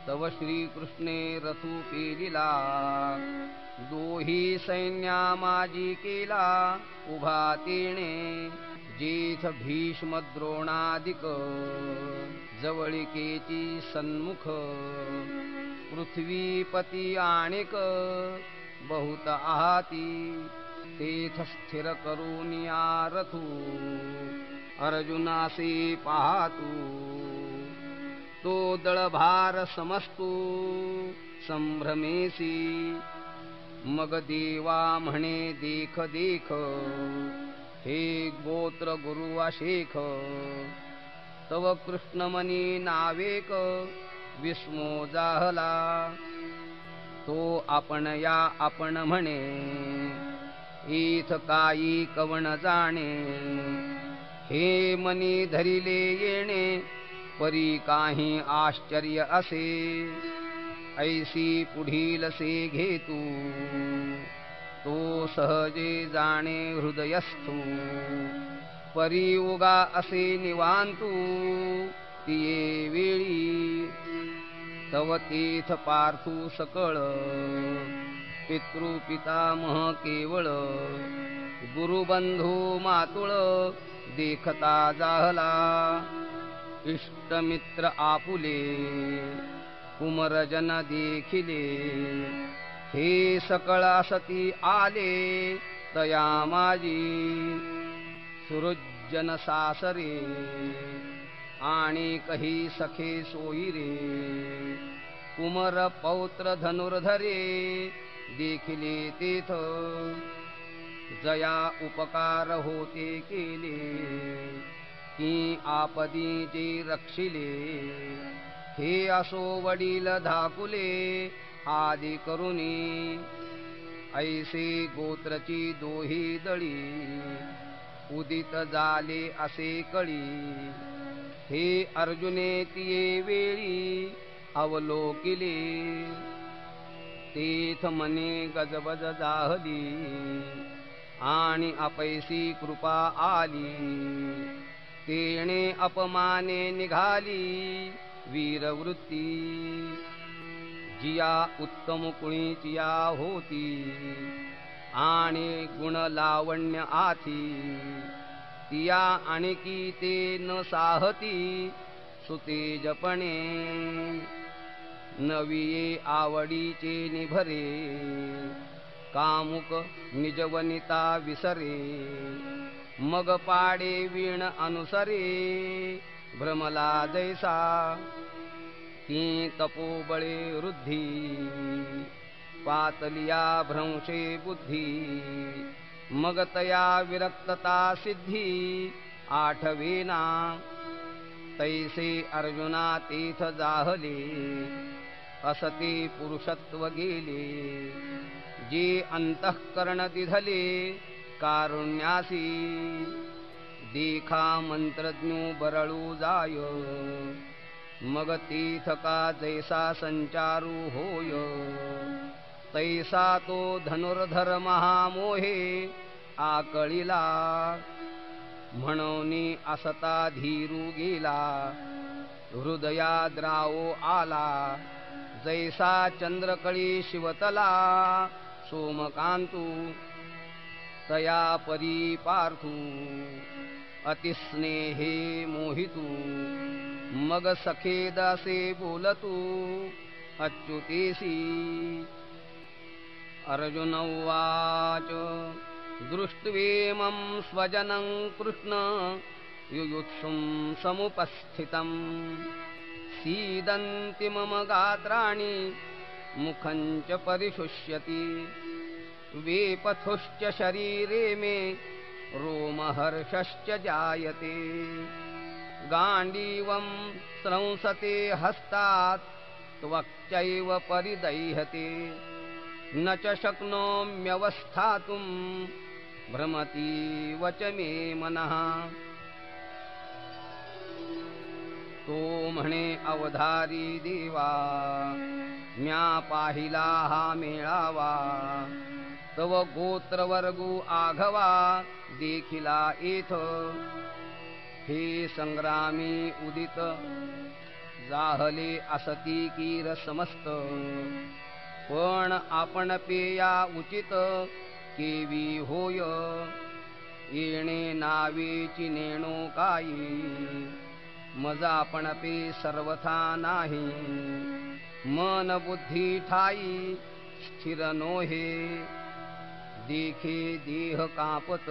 तव श्रीकृष्णे रथू पेलिला दोही सैन्या माजी केला उभा तेणे जेथ भीष्मद्रोणादिक जवळिकेची सन्मुख पृथ्वीपती आणिक बहुत आहाती तेथ स्थिर करूनिया रथू अर्जुनासे पाहतू तो दळभार समस्तू संभ्रमेसी मग देवा म्हणे देख देख हे गोत्र गुरु अशेख तव कृष्णमनी नावेक विस्मो जाहला तो आपण या आपण म्हणे इथ काही कवण जाणे हे मनी धरिले येणे परी काही आश्चर्य असे ऐसी पुढील से घेतू तो सहजे जाणे हृदयस्थू परी उगा असे निवांतू तिये वेळी तव तीथ पार्थू सकळ पितृपितामह केवळ गुरुबंधू मातुळ देखता जाहला इष्टमित्र आपुले कुमरजन देखिले हे सकळा सती आले तया माझी सुरुज्जन सासरे आणि कही सखे सोयीरे कुमर पौत्र धनुर्धरे देखिले तेथ जया उपकार होते केले की आपदी जे रक्षिले हे असो वडील धाकुले आदि करुणी ऐसे गोत्रची दोही दळी उदित झाले असे कळी हे अर्जुने तिये वेळी अवलोकिले तेथ मने गजबज जाहली आणि अपैसी कृपा आली तेणे अपमाने निघाली वीरवृत्ती जिया उत्तम कुणीचिया होती आणि गुण लावण्य आथी तिया आणखी ते न साहती सुतेजपणे नविये आवडीचे निभरे कामुक निजवनिता विसरे मग पाडे वीण अनुसरे भ्रमला जैसा ती तपोबळे वृद्धी पातलिया भ्रंशे बुद्धी मग तया विरक्तता सिद्धी आठवेना तैसे अर्जुना तीथ जाहले असते पुरुषत्व गेले जी अंतःकरण दिधले कारुण्यासी देखा मंत्रज्ञू बरळू जाय मग तीर्थका जैसा संचारू होय तैसा तो धनुर्धर महामोहे आकळीला म्हणून असता धीरू गेला हृदयाद्रावो आला जैसा चंद्रकळी शिवतला सोमकांतू तया परी पार्थू अतिस्नेहे मोहितू मग सखे दासे बोलतू अच्युतेसी अर्जुन उवाच दृष्ट्वेमं स्वजनं कृष्ण युयुत्सुं समुपस्थितं सीदन्ति मम गात्राणि मुखं च परिशुष्यति वेपथुश्च शरीरे मे रोमहर्षश्च जायते गाण्डीवं स्रंसते हस्तात् त्वक्चैव परिदह्यते न च शक्नोम्यवस्थातुं भ्रमतीव च मे मनः तो म्हणे अवधारी देवा म्या पाहिला हा मेळावा तव गोत्रवर्गू आघवा देखिला येथ हे संग्रामी उदित जाहले असती कीर समस्त पण आपण पेया उचित केवी होय येणे नावेची नेणो काही मज आपण पे सर्वथा नाही मन बुद्धी ठाई स्थिर नोहे देखे देह कापत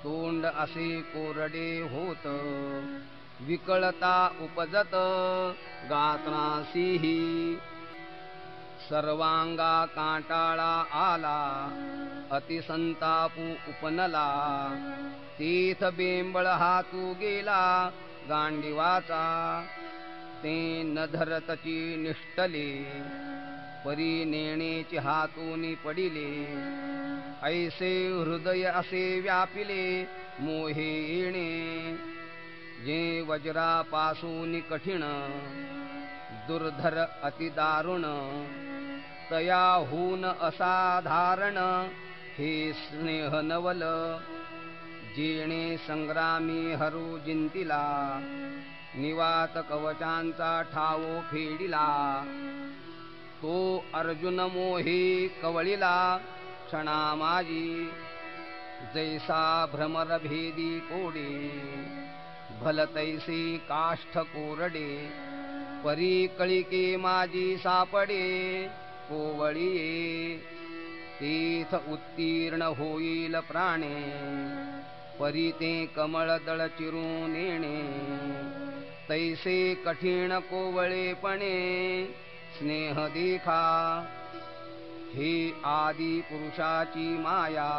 तोंड असे कोरडे होत विकळता उपजत गात्रासीही सर्वांगा कांटाळा आला अतिसंतापू उपनला तीथ बेंबळ हातू गेला गांडीवाचा ते न धरतची निष्ठले परी नेणेची हातूनी पडिले ऐसे हृदय असे व्यापिले मोहे येणे जे वज्रापासून कठीण दुर्धर अतिदारुण तयाहून असाधारण हे स्नेह नवल जेणे संग्रामी हरू जिंतिला निवात कवचांचा ठावो फेडिला तो अर्जुन मोहे कवळिला क्षणा माझी जैसा भ्रमर भेदी कोडे भलतैसे काष्ठ कोरडे परी कळिके माझी सापडे कोवळीये तीथ उत्तीर्ण होईल प्राणे परी ते कमळ दळ चिरून नेणे तैसे कठीण कोवळेपणे स्नेह देखा हे आदि पुरुषाची माया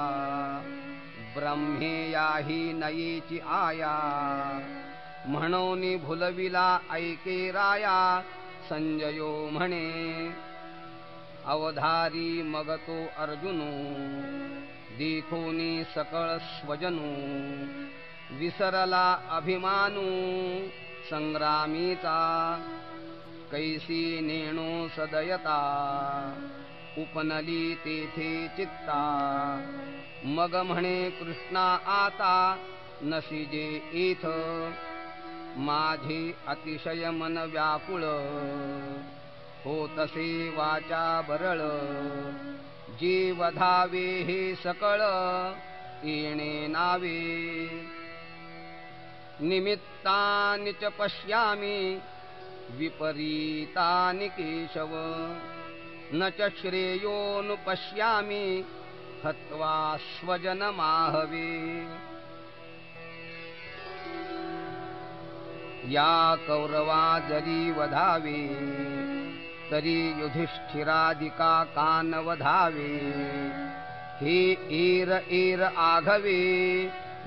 ब्रह्मेयाही नयेची आया म्हणून भुलविला ऐके राया संजयो म्हणे अवधारी मग तो अर्जुनो देखोनी सकळ स्वजनू विसरला अभिमानू संग्रामीचा कैसी नेणो सदयता उपनली तेथे चित्ता मग म्हणे कृष्णा आता नसिजे इथ माझे अतिशय मन व्याकुळ होतसे वाचा बरळ जे वधावे हे सकळ येणे नावे निमित्तानि च पश्यामि विपरीतानि केशव न च श्रेयोनुपश्यामि हत्वा स्वजनमाहवे या कौरवा जरी वधावे तरी युधिष्ठिरादिका कान वधावे हे एर एर आघवे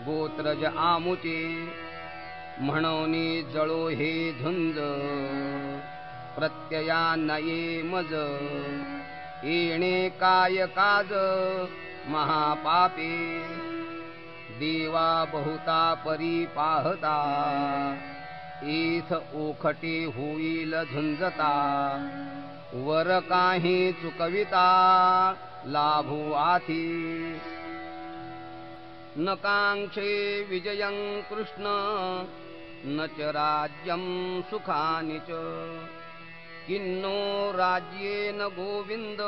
गोत्रज आमुचे म्हणोनी जळो हे झुंज प्रत्यया नये मज येणे काय काज महापापे देवा बहुता परी पाहता इथ ओखटे होईल झुंजता वर काही चुकविता लाभू आथी न कांक्षे विजयं कृष्ण न च राज्यं सुखानि च किन्नो राज्येन गोविन्द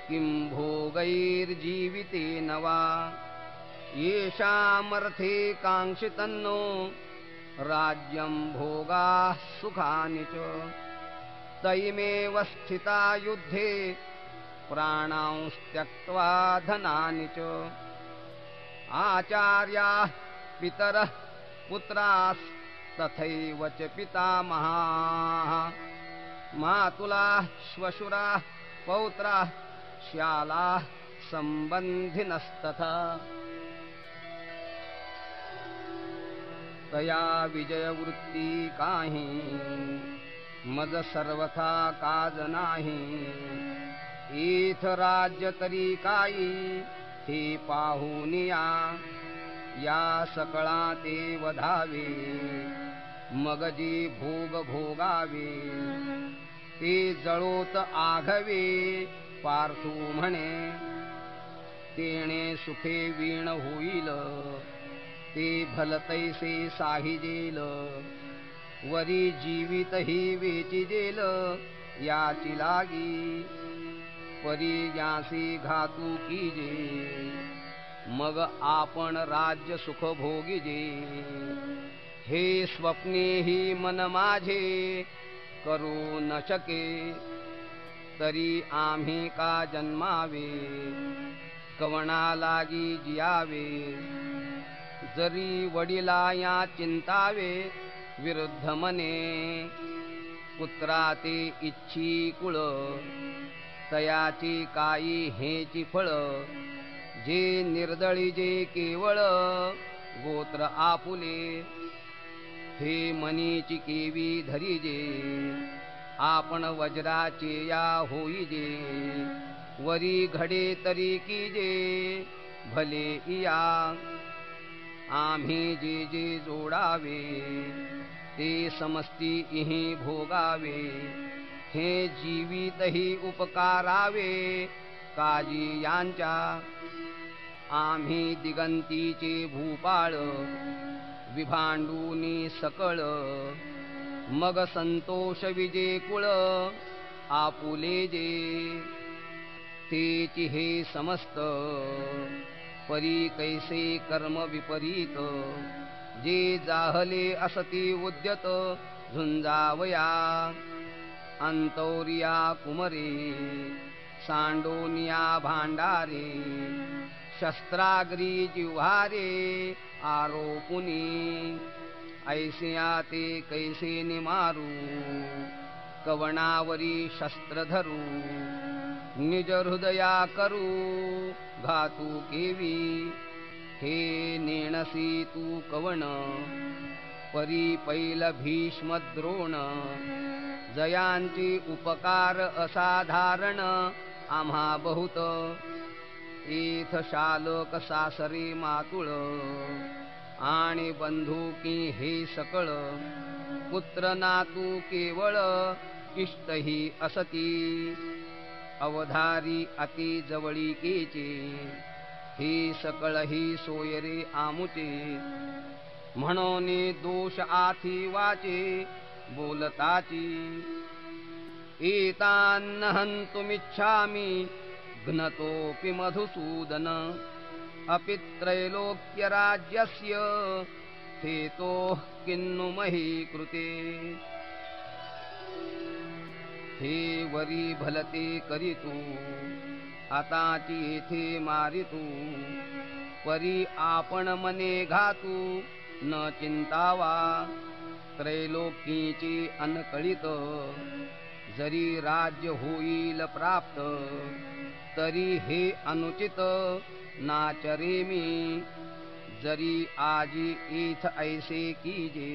किं भोगैर्जीवितेन वा येषामर्थे काङ्क्षितन्नो राज्यं भोगाः सुखानि च तैमेव स्थिता युद्धे प्राणांस्त्यक्त्वा धनानि च आचार्याः पितरः पुत्रास्तथैव च पितामहाः मातुलाः श्वशुराः पौत्राः श्यालाः सम्बन्धिनस्तथा तया विजयवृत्ती काही मज सर्वथा काज नाही इथ राज्य तरी काही हे पाहुनिया या सकळा ते वधावे मग जे भोग भोगावे ते जळोत आघवे पार्थू म्हणे तेणे सुखे वीण होईल ते भलतैसे साहिजेल वरी जीवित ही वेचिजेल याची लागी परी यासी घातू कीजे मग आपण राज्य सुख भोगिजे हे स्वप्ने ही मन माझे करू न शके तरी आम्ही का जन्मावे कवणा लागी जियावे जरी वडिला या चिंतावे विरुद्ध मने पुत्रा ते इच्छी कुळ तयाची काई हेची फळ जे निर्दळी जे केवळ गोत्र आपुले हे मनीची केवी धरीजे आपण वज्राचे या होईजे वरी घडे तरी कीजे भले इया आम्ही जे जे जोडावे ते समस्ती इही भोगावे हे जीवितही उपकारावे काजी यांच्या आम्ही दिगंतीचे भूपाळ विभांडूनी सकळ मग संतोष विजे कुळ आपुले जे तेची हे समस्त परी कैसे कर्म विपरीत जे जाहले असती उद्यत झुंजावया अंतौरिया कुमरे सांडोनिया भांडारे शस्त्राग्री जिव्हारे आरोपुनी ऐसिया ते कैसे निमारू कवणावरी शस्त्र धरू निज हृदया करू घातू केवी हे नेणसी तू कवण परी पैल भीष्म द्रोण जयांचे उपकार असाधारण आम्हा बहुत इथ शालक सासरे मातुळ आणि बंधुकी हे सकळ पुत्र नातू केवळ इष्टही असती अवधारी अति जवळीकेचे ही सकळ ही सोयरे आमुचे म्हणून दोष आथी वाचे बोलताची एतान्न हन्तुमिच्छामि घ्नतोऽपि मधुसूदन अपि त्रैलोक्यराज्यस्य हेतोः किन्नु मही कृते हे वरी भलते करीतू आताची येथे मारितू परी आपण मने घातू न चिंतावा त्रैलोकीची अनकळित जरी राज्य होईल प्राप्त तरी हे अनुचित नाचरेमी जरी आजी इथ ऐसे कीजे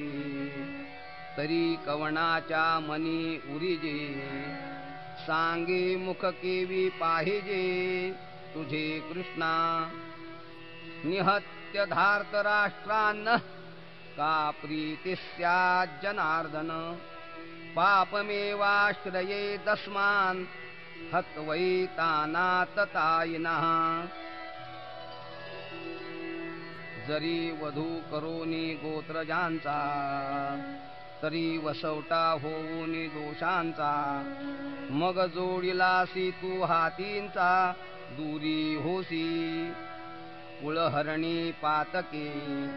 तरी कवणाच्या मनी उरिजे सांगे मुख केवी पाहिजे तुझे कृष्णा. निहत्य धार्त राष्ट्रान्न का प्रीती स्यात् जनार्दन. पापमेवाश्रये तस्मान् हत्वैतानाततायिनः. जरी वधू करोनी गोत्रजांचा तरी वसवटा होऊनी दोषांचा. मग जोडिलासी तू हातींचा दूरी होसी. कुळहरणी पातके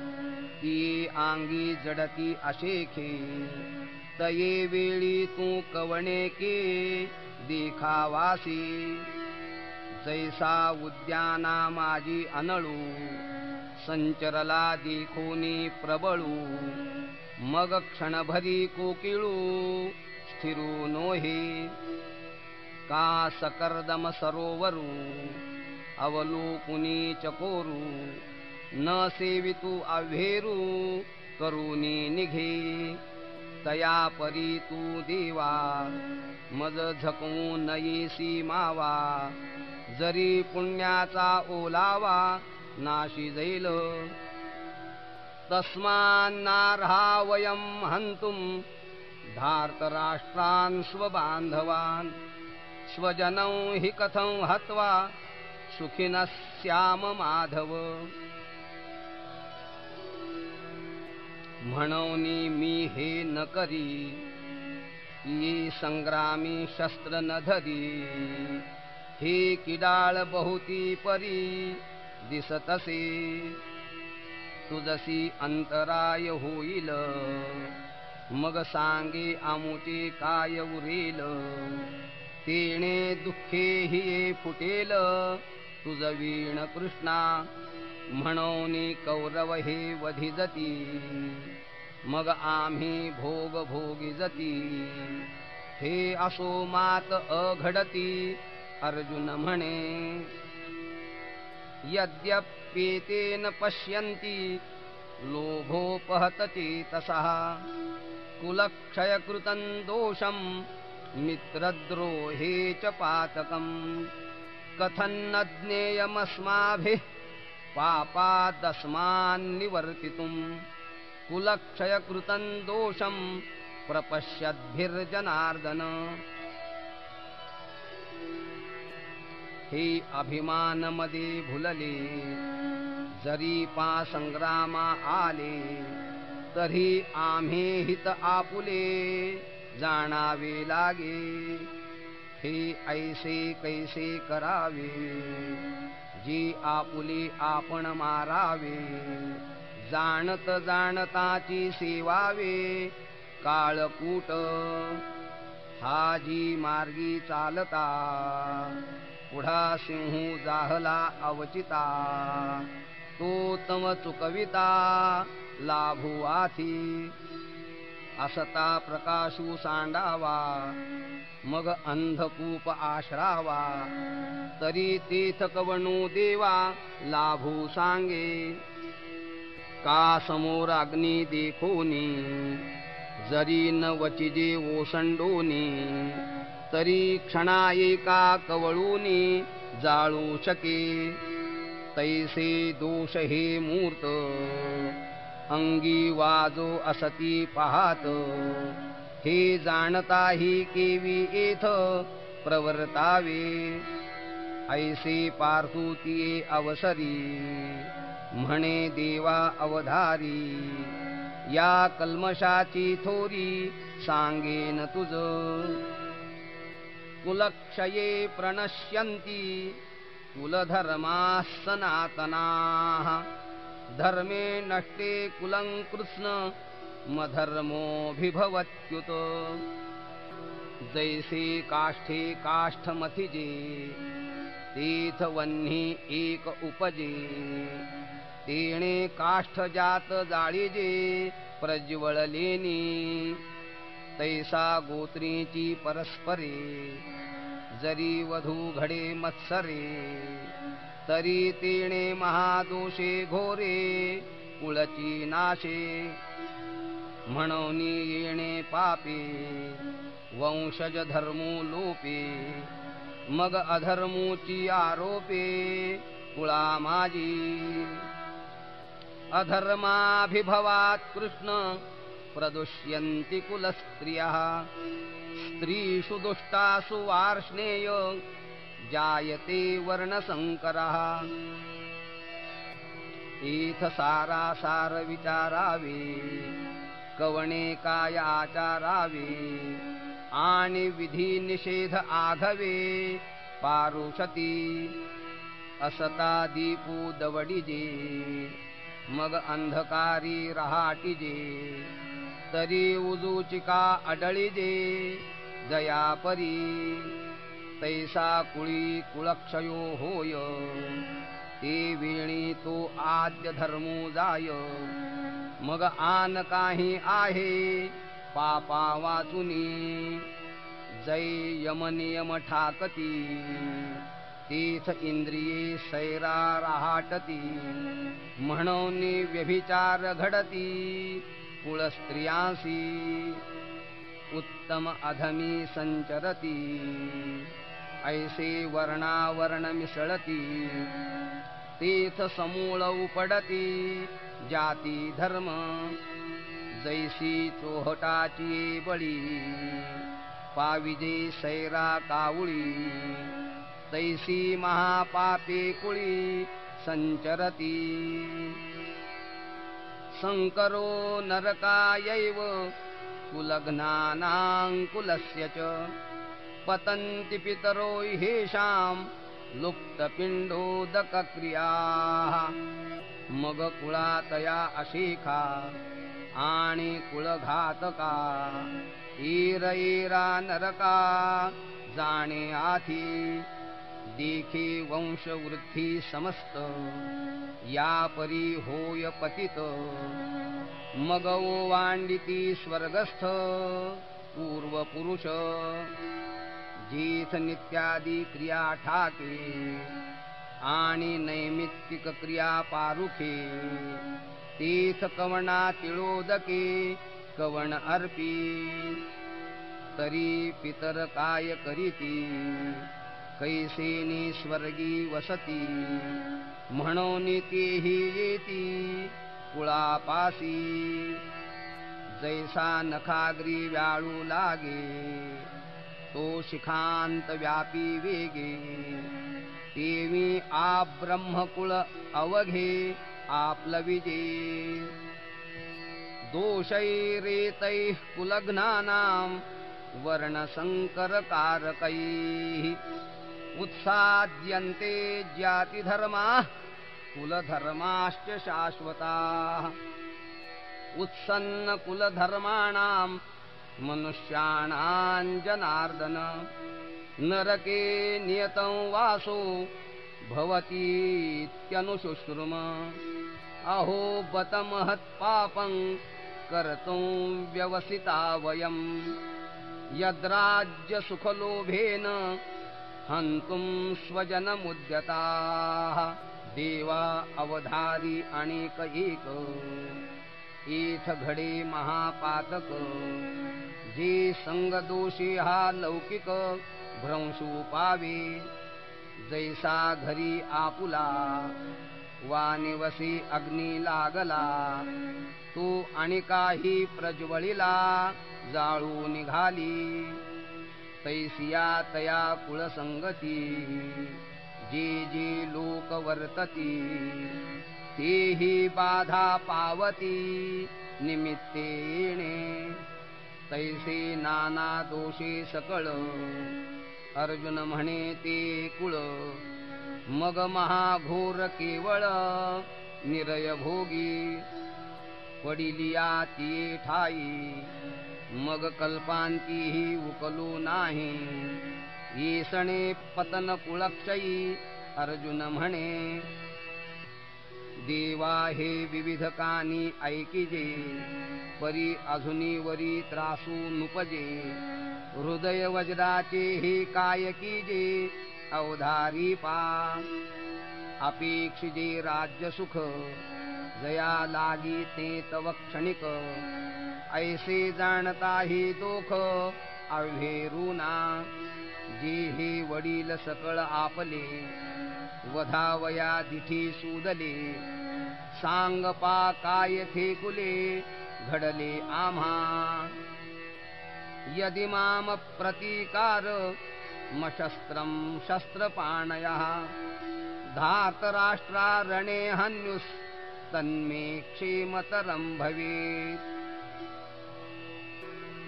ती आंगी जडती अशेखे. तये वेळी तू कवणेके देखावासी. जैसा उद्याना माझी अनळू संचरला देखोनी प्रबळू. मग क्षणभरी कोकिळू स्थिरू नोहे. का सकर्दम सरोवरू अवलोकुनी चकोरू. न सेवितू अव्हेरू करुनी निघे. तया परी तू देवा मज झकवून नयेसी मावा. जरी पुण्याचा ओलावा नाशी जाईल. तस्मान्नार्हा वयं हन्तुं धार्तराष्ट्रान् स्वबान्धवान्. स्वजनं हि कथं हत्वा सुखिनः स्याम माधव. म्हणोनी मी हे न करी ये संग्रामी शस्त्र न धरी. हे किडाळ बहुती परी दिसतसे. तुझसी अंतराय होईल मग सांगे आमुचे काय उरेल. तेणे दुःखे हि फुटेल तुझ वीण कृष्णा. म्हणोनी कौरव हे वधिजती मग आम्ही भोग भोगिजती. हे असो मात अघडती अर्जुन म्हणे. यद्यप्येतेन पश्यन्ति लोभोपहत चेतसः. कुलक्षयकृतं दोषं मित्रद्रोहे च पातकम्. कथन्न ज्ञेयमस्माभिः पापादस्मान्निवर्तितुम्. कुलक्षयकृतं दोषं प्रपश्यद्भिर्जनार्दन. हे अभिमानमध्ये भुलले जरी पा संग्रामा आले. तरी आम्ही हित आपुले जाणावे लागे. हे ऐसे कैसे करावे जी आपुले आपण मारावे. जाणत जाणताची सेवावे काळकूट. हा जी मार्गी चालता पुढा सिंहू जाहला अवचिता. तो तम चुकविता लाभू आथी. असता प्रकाशू सांडावा मग अंधकूप आश्रावा. तरी तेथ कवणू देवा लाभू सांगे. का समोर अग्नी देखोनी जरी न वचिजे ओसंडोनी. तरी क्षणा एका कवळूनी जाळू शके. तैसे दोष हे मूर्त अंगी वाजो असती पाहात. हे जाणताही केवी येथ प्रवर्तावे. ऐसे पार्थुतिये अवसरी म्हणे देवा अवधारी. या कल्मषाची थोरी सांगेन तुझ. कुलक्षये प्रणश्यन्ति कुलधर्माः सनातनाः. धर्मे नष्टे कुलं कृत्स्न मधर्मोऽभिभवत्युत. जैसे काष्ठे काष्ठमथिजे तेथ वह्नी एक उपजे. तेणे काष्ठ जात जाळीजे प्रज्वळलेनी. तैसा गोत्रीची परस्परे जरी वधू घडे मत्सरे. तरी तेणे महादोषे घोरे कुळची नाशे. म्हणून येणे पापे वंशज धर्मो लोपे मग अधर्मोची आरोपे कुळा माझी अधर्माभिभवात् कृष्ण प्रदुष्यन्ति कुलस्त्रियः स्त्रीषु दुष्टासु वार्ष्णेय जायते वर्णसंकरः इथ सारासार विचारावे कवणे काय आचारावे आणि विधी निषेध आघवे पारुषती असता दीपू दवडिजे मग अंधकारी रहाटिजे तरी उजूचिका अडळिजे जयापरी तैसा कुळी कुळक्षयो होय ते वेणी तो आद्य धर्मो जाय मग आन काही आहे पापा वाचुनी जै यमनियम ठाकती तीथ इंद्रिये सैरा रहाटती म्हणून व्यभिचार घडती कुळस्त्रियांसी उत्तम अधमी संचरती ऐसे वर्णावर्ण मिसळती तीथ समूळ उपडती जाती धर्म जैसी चोहटाची बळी पाविजे सैरा कावळी तैसी महापापे कुळी संचरती संकरो नरकायैव कुलघ्नानां कुलस्य च पतन्ति पितरो ह्येषां लुप्तपिण्डोदकक्रियाः मग कुळातया अशिखा आणि कुळघातका ईरा नरका जाणे आथी देखी वंशवृद्धी समस्त या परी होय पतित मग वांडिती स्वर्गस्थ पूर्वपुरुष जीथ नित्यादी क्रिया ठाके आणि नैमित्तिक क्रिया पारुखे तीथ कवना तिळोदके कवण अर्पी तरी पितर काय करीती कैसेनी स्वर्गी वसती म्हणून तेही येती कुळापासी जैसा नखाग्री व्याळू लागे तो शिखांत व्यापी वेगे तेवी आप ब्रह्मकुळ अवघे आपलविजे दोषैरेतैः कुलघ्नानां वर्णसंकरकारकैः उत्साद्यन्ते जातिधर्माः कुलधर्माश्च शाश्वताः उत्सन्न कुलधर्माणां मनुष्याणां जनार्दन नरके नियतं वासो भवतीत्यनुशुश्रुम अहो बत महत्पापं कर्तुं व्यवसिता वयं यद्राज्य सुखलोभेन हन्तुं स्वजनमुद्यताः देवा अवधारी अनेक एक इथ घडे महापातक जे संगदोषी हा लौकिक भ्रंशू पावे जैसा घरी आपुला वा निवसी अग्नी लागला तो आणि काही प्रज्वलिला जाळू निघाली तैसिया तया कुळसंगती जे जे लोक वर्तती तेही बाधा पावती निमित्तेने तैसे नाना दोषे सकळ अर्जुन म्हणे ते कुळ मग महाघोर केवळ निरय भोगी पडिलिया ती ठाई मग कल्पांतीही उकलू नाही येसणे पतन कुळक्षयी अर्जुन म्हणे देवा हे विविध कानी ऐकिजे परी अजुनी वरी त्रासू नुपजे हृदय वज्राचे हे काय कीजे अवधारी पा अपेक्षिजे राज्य सुख जया लागी ते तव क्षणिक ऐसे जाणता ही दोख आव्हेरूना जे हे वडील सकळ आपले वधावया दिठी सुदले सांग पा काय फेकुले घडले आम्हा यदि माम प्रतिकार मशस्त्रं शस्त्रपाणयः धातराष्ट्रा रणे हन्युस् तन्मे क्षेमतरं भवेत्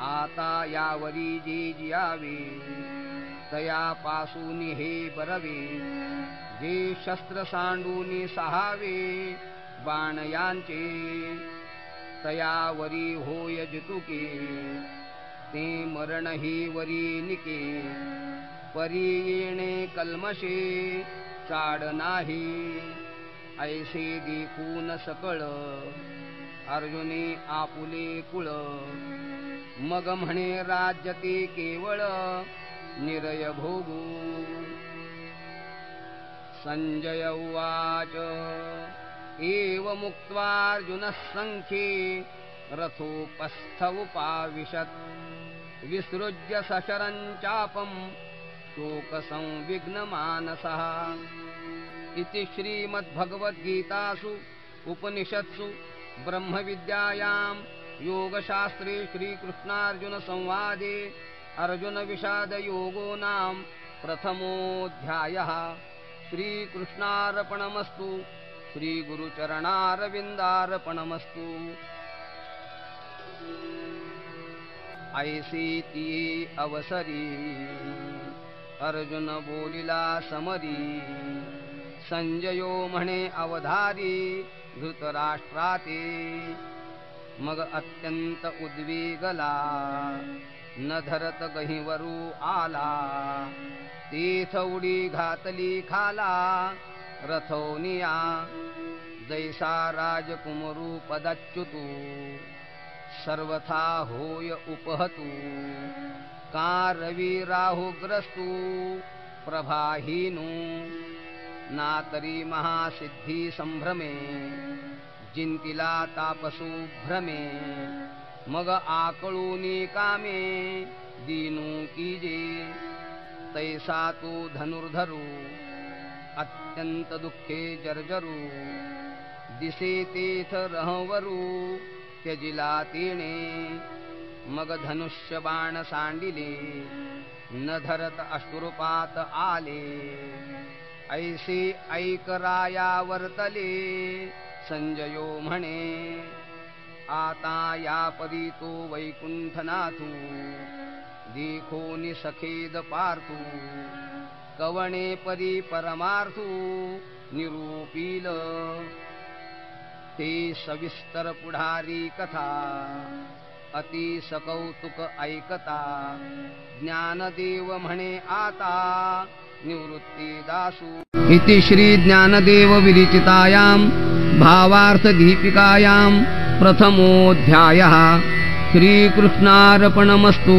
आता यावरी जे जियावे तया पासूनी हे बरवे जे शस्त्र सांडूनी सहावे बाणयांचे तयावरी होय जितुके ते मरण ही वरी निके परी येणे कल्मशे चाड नाही ऐसे देखून सकळ अर्जुने आपुले कुळ मग म्हणे राज्य ते केवळ निरय भोगू संजय उवाच एव मुक्त्वार्जुनः संख्ये रथोपस्थ उपाविशत् विसृज्य सशरं चापं शोकसंविघ्नमानसः इति श्रीमद्भगवद्गीतासु उपनिषत्सु ब्रह्मविद्यायां योगशास्त्रे श्रीकृष्णार्जुनसंवादे अर्जुनविषादयोगो नाम प्रथमोऽध्यायः। श्रीकृष्णार्पणमस्तु। श्रीगुरुचरणारविन्दार्पणमस्तु। ऐसी ती अवसरी अर्जुन बोलिला समरी संजयो म्हणे अवधारी धृतराष्ट्राते मग अत्यंत उद्वेगला न धरत गहिवरू आला तीथ उडी घातली खाला रथोनिया जैसा राजकुमरू पदच्युतू सर्वथा होय उपहतू का रवी राहुग्रस्तू प्रभाहीनू ना तरी महासिद्धी संभ्रमे जिंतिला तापसू भ्रमे मग आकळूनी कामे दीनू कीजे तैसा तू धनुर्धरू अत्यंत दुःखे जर्जरू दिसे तेथ रहवरू त्यजिला तिने मग धनुष्य बाण सांडिले न धरत अश्रुपात आले ऐसे ऐकराया वर्तले संजयो म्हणे आता या परी तो वैकुंठनाथू देखोनी सखेद पार्थू कवणे परी परमार्थू निरूपील ते सविस्तर पुढारी कथा अति सकौतुक ऐकता ज्ञानदेव म्हणे आता निवृत्ती दासू इति श्री ज्ञानदेव विरचितायां भावार्थ दीपिकायां प्रथमोऽध्यायः। श्रीकृष्णार्पणमस्तु।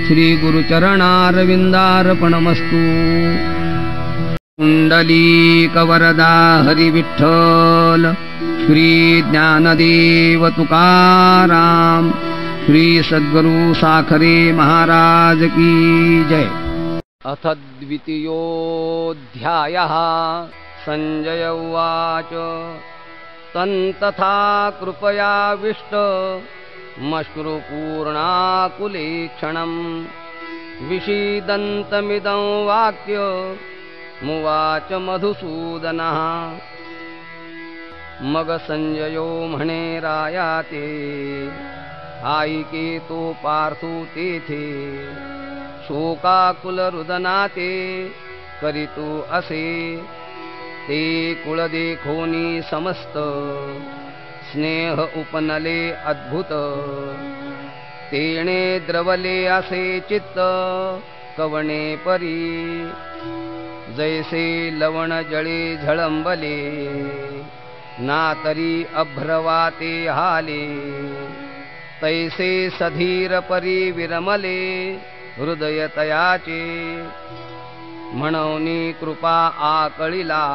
श्रीगुरुचरणारविन्दार्पणमस्तु। कुण्डलीकवरदा हरिविठ्ठल श्री ज्ञानदेव तुकाराम श्री सद्गुरु साखरे महाराज की जय। अथ द्वितीयोऽध्यायः। संजय उवाच तन्तथा कृपयाविष्ट मश्रुपूर्णाकुले क्षणं विषीदन्तमिदं वाक्यमुवाच मधुसूदनः। मग संजयो म्हणे रायाते आईके तो पार्थू तेथे शोकाकुलरुदनाते करीतू असे ते कुळ देखोनी समस्त स्नेह उपनले अद्भुत तेणे द्रवले असे चित्त कवणे परी जैसे लवण जळे झळंबले ना तरी अभ्रवाते हाले तैसे सधीर परी विरमले हृदय तयाचे म्हणूनी कृपा आकळिला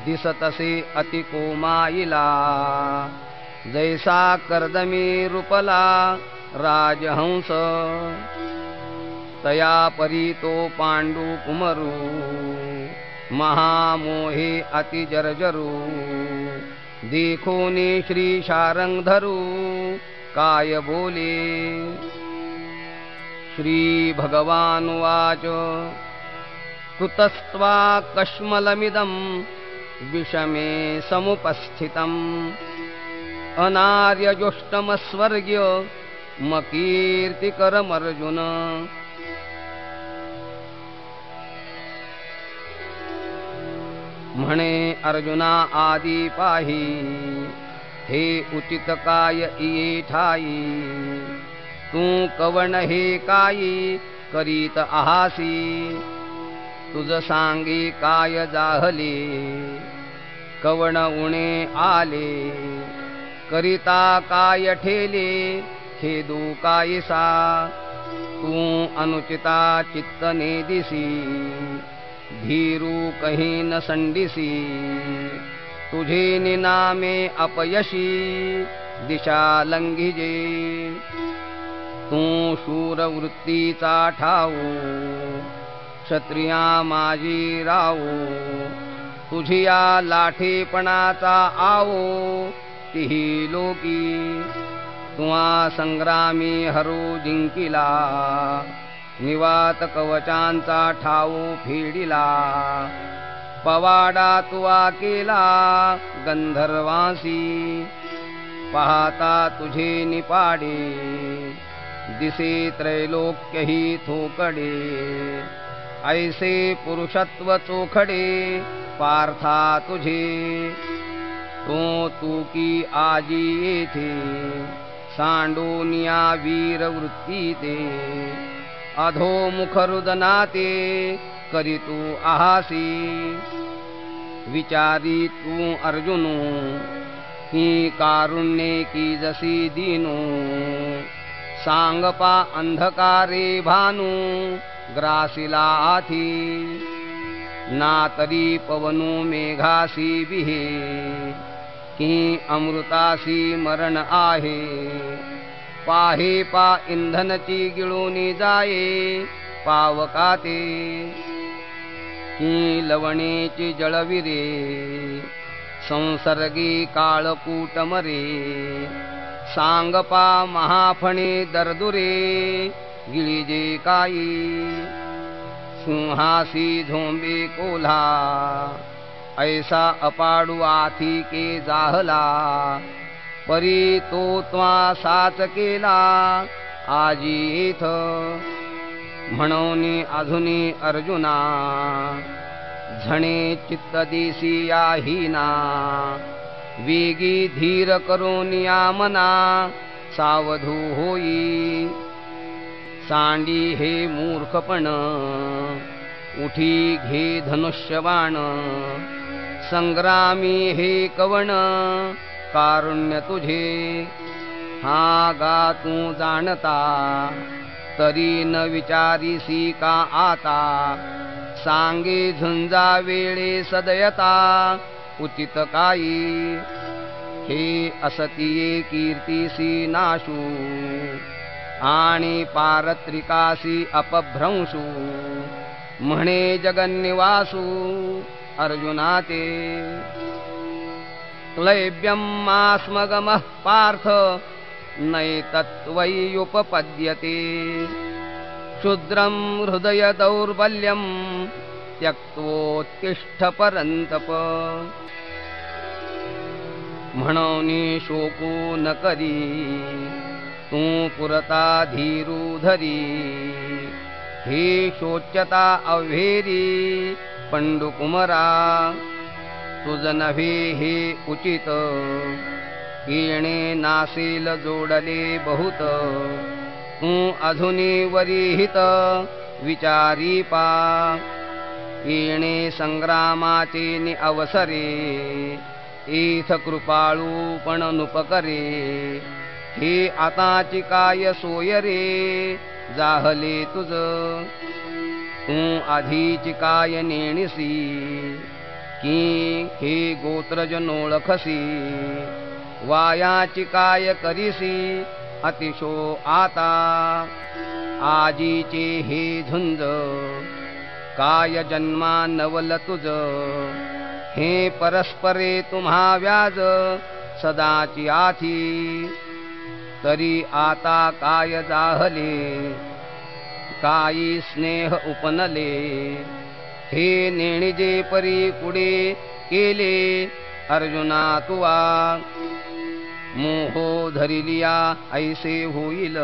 दिसतसे अति कोमाईला जैसा कर्दमी रूपला राजहंस तया परी तो पांडू कुमरू महामोहे अति जर्जरू देखोनी श्री शारंग धरू काय बोले श्री भगवान वाच कुतस्त्वा कश्मलमिदं विषमे समुपस्थितम् अनार्यजुष्टमस्वर्ग्य मकीर्तिकरमर्जुन म्हणे अर्जुना आदी पाही हे उचित काय इये ठाई तू कवण हे काई करीत आहासी तुझ सांगी काय जाहले कवण उणे आले करिता काय ठेले खेदू कायसा तू अनुचिता चित्तने दिसी धीरू कहीं न संडिसी तुझे निनामे अपयशी दिशा लंघिजे तू शूर वृत्तीचा ठाऊ क्षत्रिया माझी रावो तुझिया लाठेपणाचा आवो तिही लोकी तुआ संग्रामी हरू जिंकिला निवात कवचांचा ठाऊ फेडिला पवाडा तुआ केला गंधर्वासी पाहता तुझे निपाडे दिसे त्रैलोक्य ही थोकडे ऐसे पुरुषत्व चोखडे पार्था तुझे तू की आजी येथे सांडोनिया वीर वृत्ती ते अधोमुख रुदनाते करीतू आहासी विचारी तू अर्जुनो ही कारुण्ये की जसी दीनो सांगपा अंधकारे भानू ग्रासिला आथी ना तरी पवनू मेघासी बिहे की अमृतासी मरण आहे पाहे पा इंधनची गिळूनी जाये पावकाते ही लवणेची जळविरे संसर्गी काळकूट मरे सांगपा महाफणे दर्दुरे गिळिजे काई सिंहासी झोंबे कोल्हा ऐसा अपाडू आथी के जाहला परी तो त्वा साच केला आजी येथ म्हणूनी अधुनी अर्जुना झणे चित्त दिसी याहीना वेगी धीर करोनिया मना सावधू होई सांडी हे मूर्खपण उठी घे धनुष्यबाण संग्रामी हे कवण कारुण्य तुझे हा गा तू जाणता तरी न विचारीसी का आता सांगे झुंजा वेळे सदयता उचित काई हे असतिये कीर्तीसी नाशू आणि पारत्रिकासी अपभ्रंशू म्हणे जगन्निवासू अर्जुना ते क्लैब्यं मास्मगमः पार्थ नैतत्त्वय्युपपद्यते क्षुद्रं हृदय दौर्बल्यं त्यक्तोत्तिष्ठ परन्तप म्हणूनी शोकू न करी तू पुरता धीरू धरी हे शोच्यता अव्हेरी पंडुकुमरा तुझ नव्हे हे उचित येणे नासेल जोडले बहुत तू अधुनी वरिहित विचारी पा येणे संग्रामाचे नि अवसरे एथ कृपाळू पण नुपकरे हे आताची काय सोय रे जाहले तुझ तू आधीची काय नेणसी की हे गोत्रजनोळखसी वायाची काय करीसी अतिशो आता आजीचे हे झुंज काय जन्मा नवल तुझ हे परस्परे तुम्हा व्याज सदाची आथी तरी आता काय जाहले काही स्नेह उपनले हे नेणिजे परी पुढे केले अर्जुना तुवा मोहो धरिलिया ऐसे होईल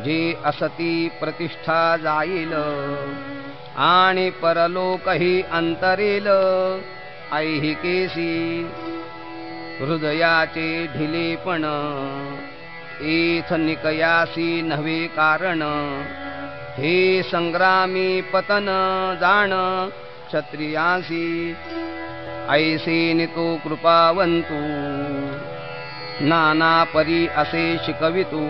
जे असती प्रतिष्ठा जाईल आणि परलोकही अंतरेल ऐहिकेसी हृदयाचे ढिलेपण एथ निकयासी नव्हे कारण हे संग्रामी पतन जाण क्षत्रियांसी ऐसे नितो कृपावंतू नाना परी असे शिकवितू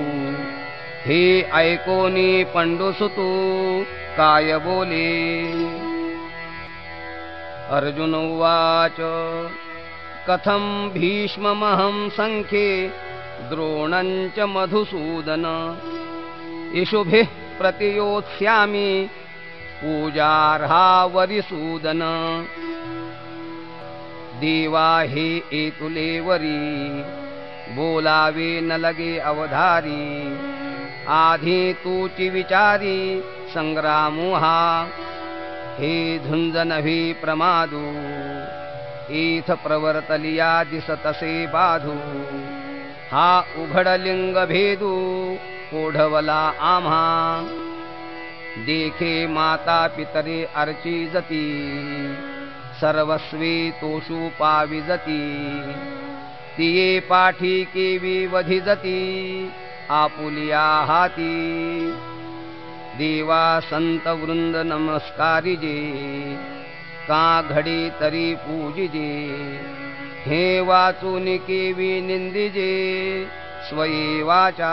हे ऐकोनी पंडुसुतू काय बोले अर्जुन उवाच कथं भीष्ममहं संख्ये द्रोणञ्च मधुसूदन इषुभिः प्रतियोत्स्यामि पूजार्हा वरिसूदन देवा हे एतुले वरी बोलावे न लगे अवधारी आधी तूची विचारी संग्रामु हा हे झुंज नव्हे प्रमादू इथ प्रवर्तलिया दिसतसे बाधू हा उघडलिंग भेदू ओढवला आम्हा देखे माता पितरे अर्ची जती सर्वस्वी तोषू पाविजती तिये पाठी केवी वधिजती आपुलिया हाती देवा संत वृंद नमस्कारिजे का घडी तरी पूजिजे हे वाचून केवी निंदिजे स्वये वाचा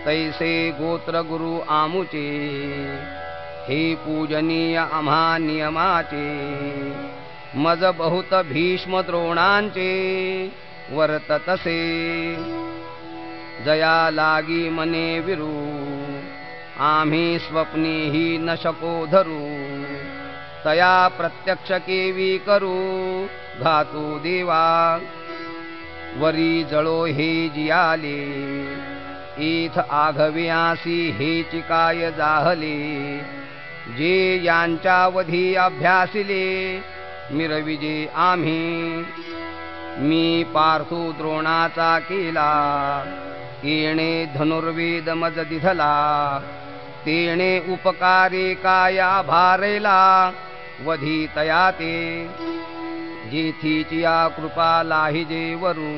तैसे गोत्र गुरु आमुचे हे पूजनीय आम्हा नियमाचे मज बहुत भीष्म द्रोणांचे वर्ततसे जया लागी मने विरू आम्ही स्वप्नीही न शको धरू तया प्रत्यक्ष केवी करू घातू देवा वरी जळो हे जियाले इथ आघव्यासी हे चिकाय जाहले जे यांच्यावधी अभ्यासिले मिरविजे आम्ही मी पार्थू द्रोणाचा केला येणे धनुर्वेद मज दिधला तेणे उपकारे काया भारेला वधी तया ते जेथीची या कृपा लाहिजे वरू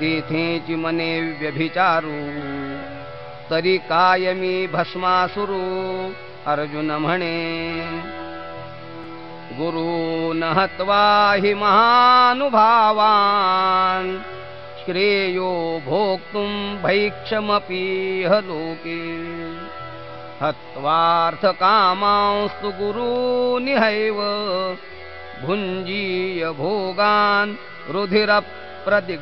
तेथेची मने व्यभिचारू तरी काय मी भस्मासुरू अर्जुन म्हणे गुरुन हत्वा हि महानुभावान् श्रेयो भोक्तुं भैक्षमपीह लोके हत्वार्थ कामांस्तु गुरूनिहैव भुञ्जीय भोगान् रुधिरप्रदिग्धान्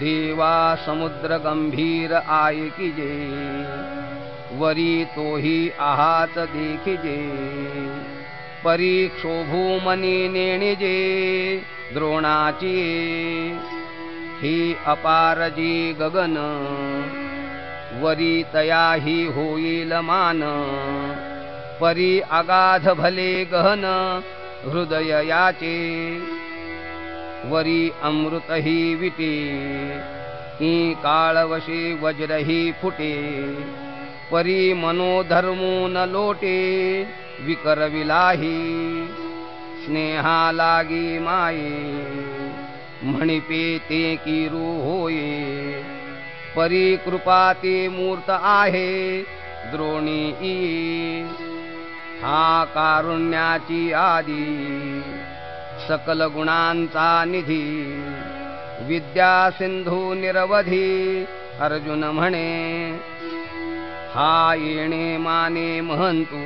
देवा समुद्र गंभीर आयकीजे वरी तोही आहात देखिजे परीक्षोभूमनी नेणिजे द्रोणाची ही अपारजी गगन वरी तया ही होईल मान परी अगाध भले गहन हृदय याचे वरी अमृत ही विटे ही काळवशी वज्रही फुटे परी मनोधर्मो न लोटे विकरविलाही स्नेहा लागी माये म्हणिपे ते किरू होये परी कृपा ते मूर्त आहे द्रोणी हा कारुण्याची आदी सकल गुणांचा निधी विद्या सिंधू निरवधी अर्जुन म्हणे हा येणे माने महंतू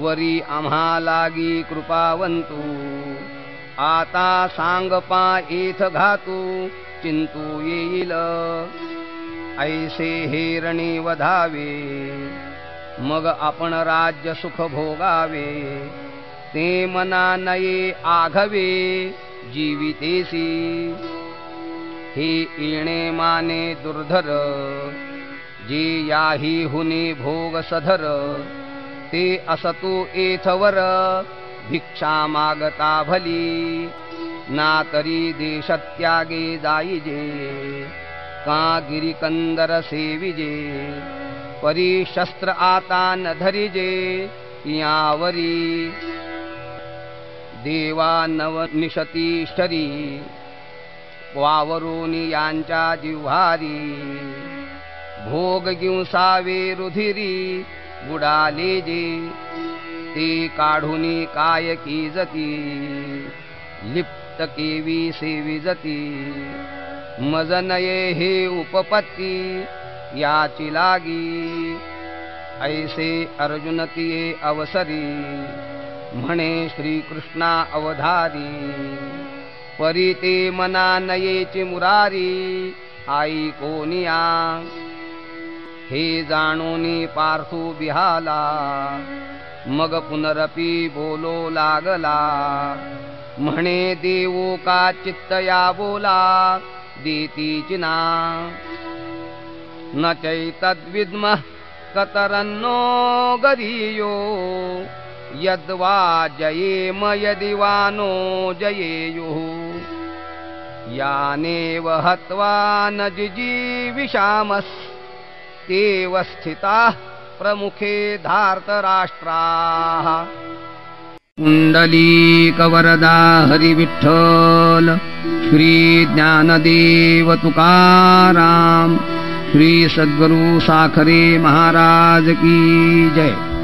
वरी आम्हा लागी कृपावंतू आता सांग पा येथ घातू चिंतू येईल ऐसे हेरणी वधावे मग आपण राज्य सुख भोगावे ते मना नये आघवे जीवितेसी हे येणे माने दुर्धर जे याही हुनी भोग सधर ते असतू एथवर भिक्षा मागता भली ना तरी देशत्यागे जाईजे का गिरिकंदर सेविजे परी शस्त्र आता न धरिजे यावरी देवा नवनिशतीष्टरी वावरोनी यांच्या जिव्हारी भोग गिंसावे रुधिरी बुडाले जे ते काढुनी काय की जती लिप्त केवी सेवी जती मज नये हे उपपत्ती याची लागी ऐसे अर्जुनतिये अवसरी म्हणे श्रीकृष्णा अवधारी परी ते मना नयेची मुरारी आई कोनिया हे जाणोनी पार्थू बिहाला मग पुनरपी बोलो लागला म्हणे देवो का चित्त या बोला देतीची ना न चैतद्विद्मः कतरन्नो गरीयो यद्वा जयेम यदि वा नो जयेयुः यानेव हत्वा न जिजीविषामस्तेव स्थिताः प्रमुखे धार्तराष्ट्राः पुंडलीकवरदा हरिविठ्ठल श्री ज्ञानदेव तुकाराम श्री सद्गुरु साखरे महाराज की जय।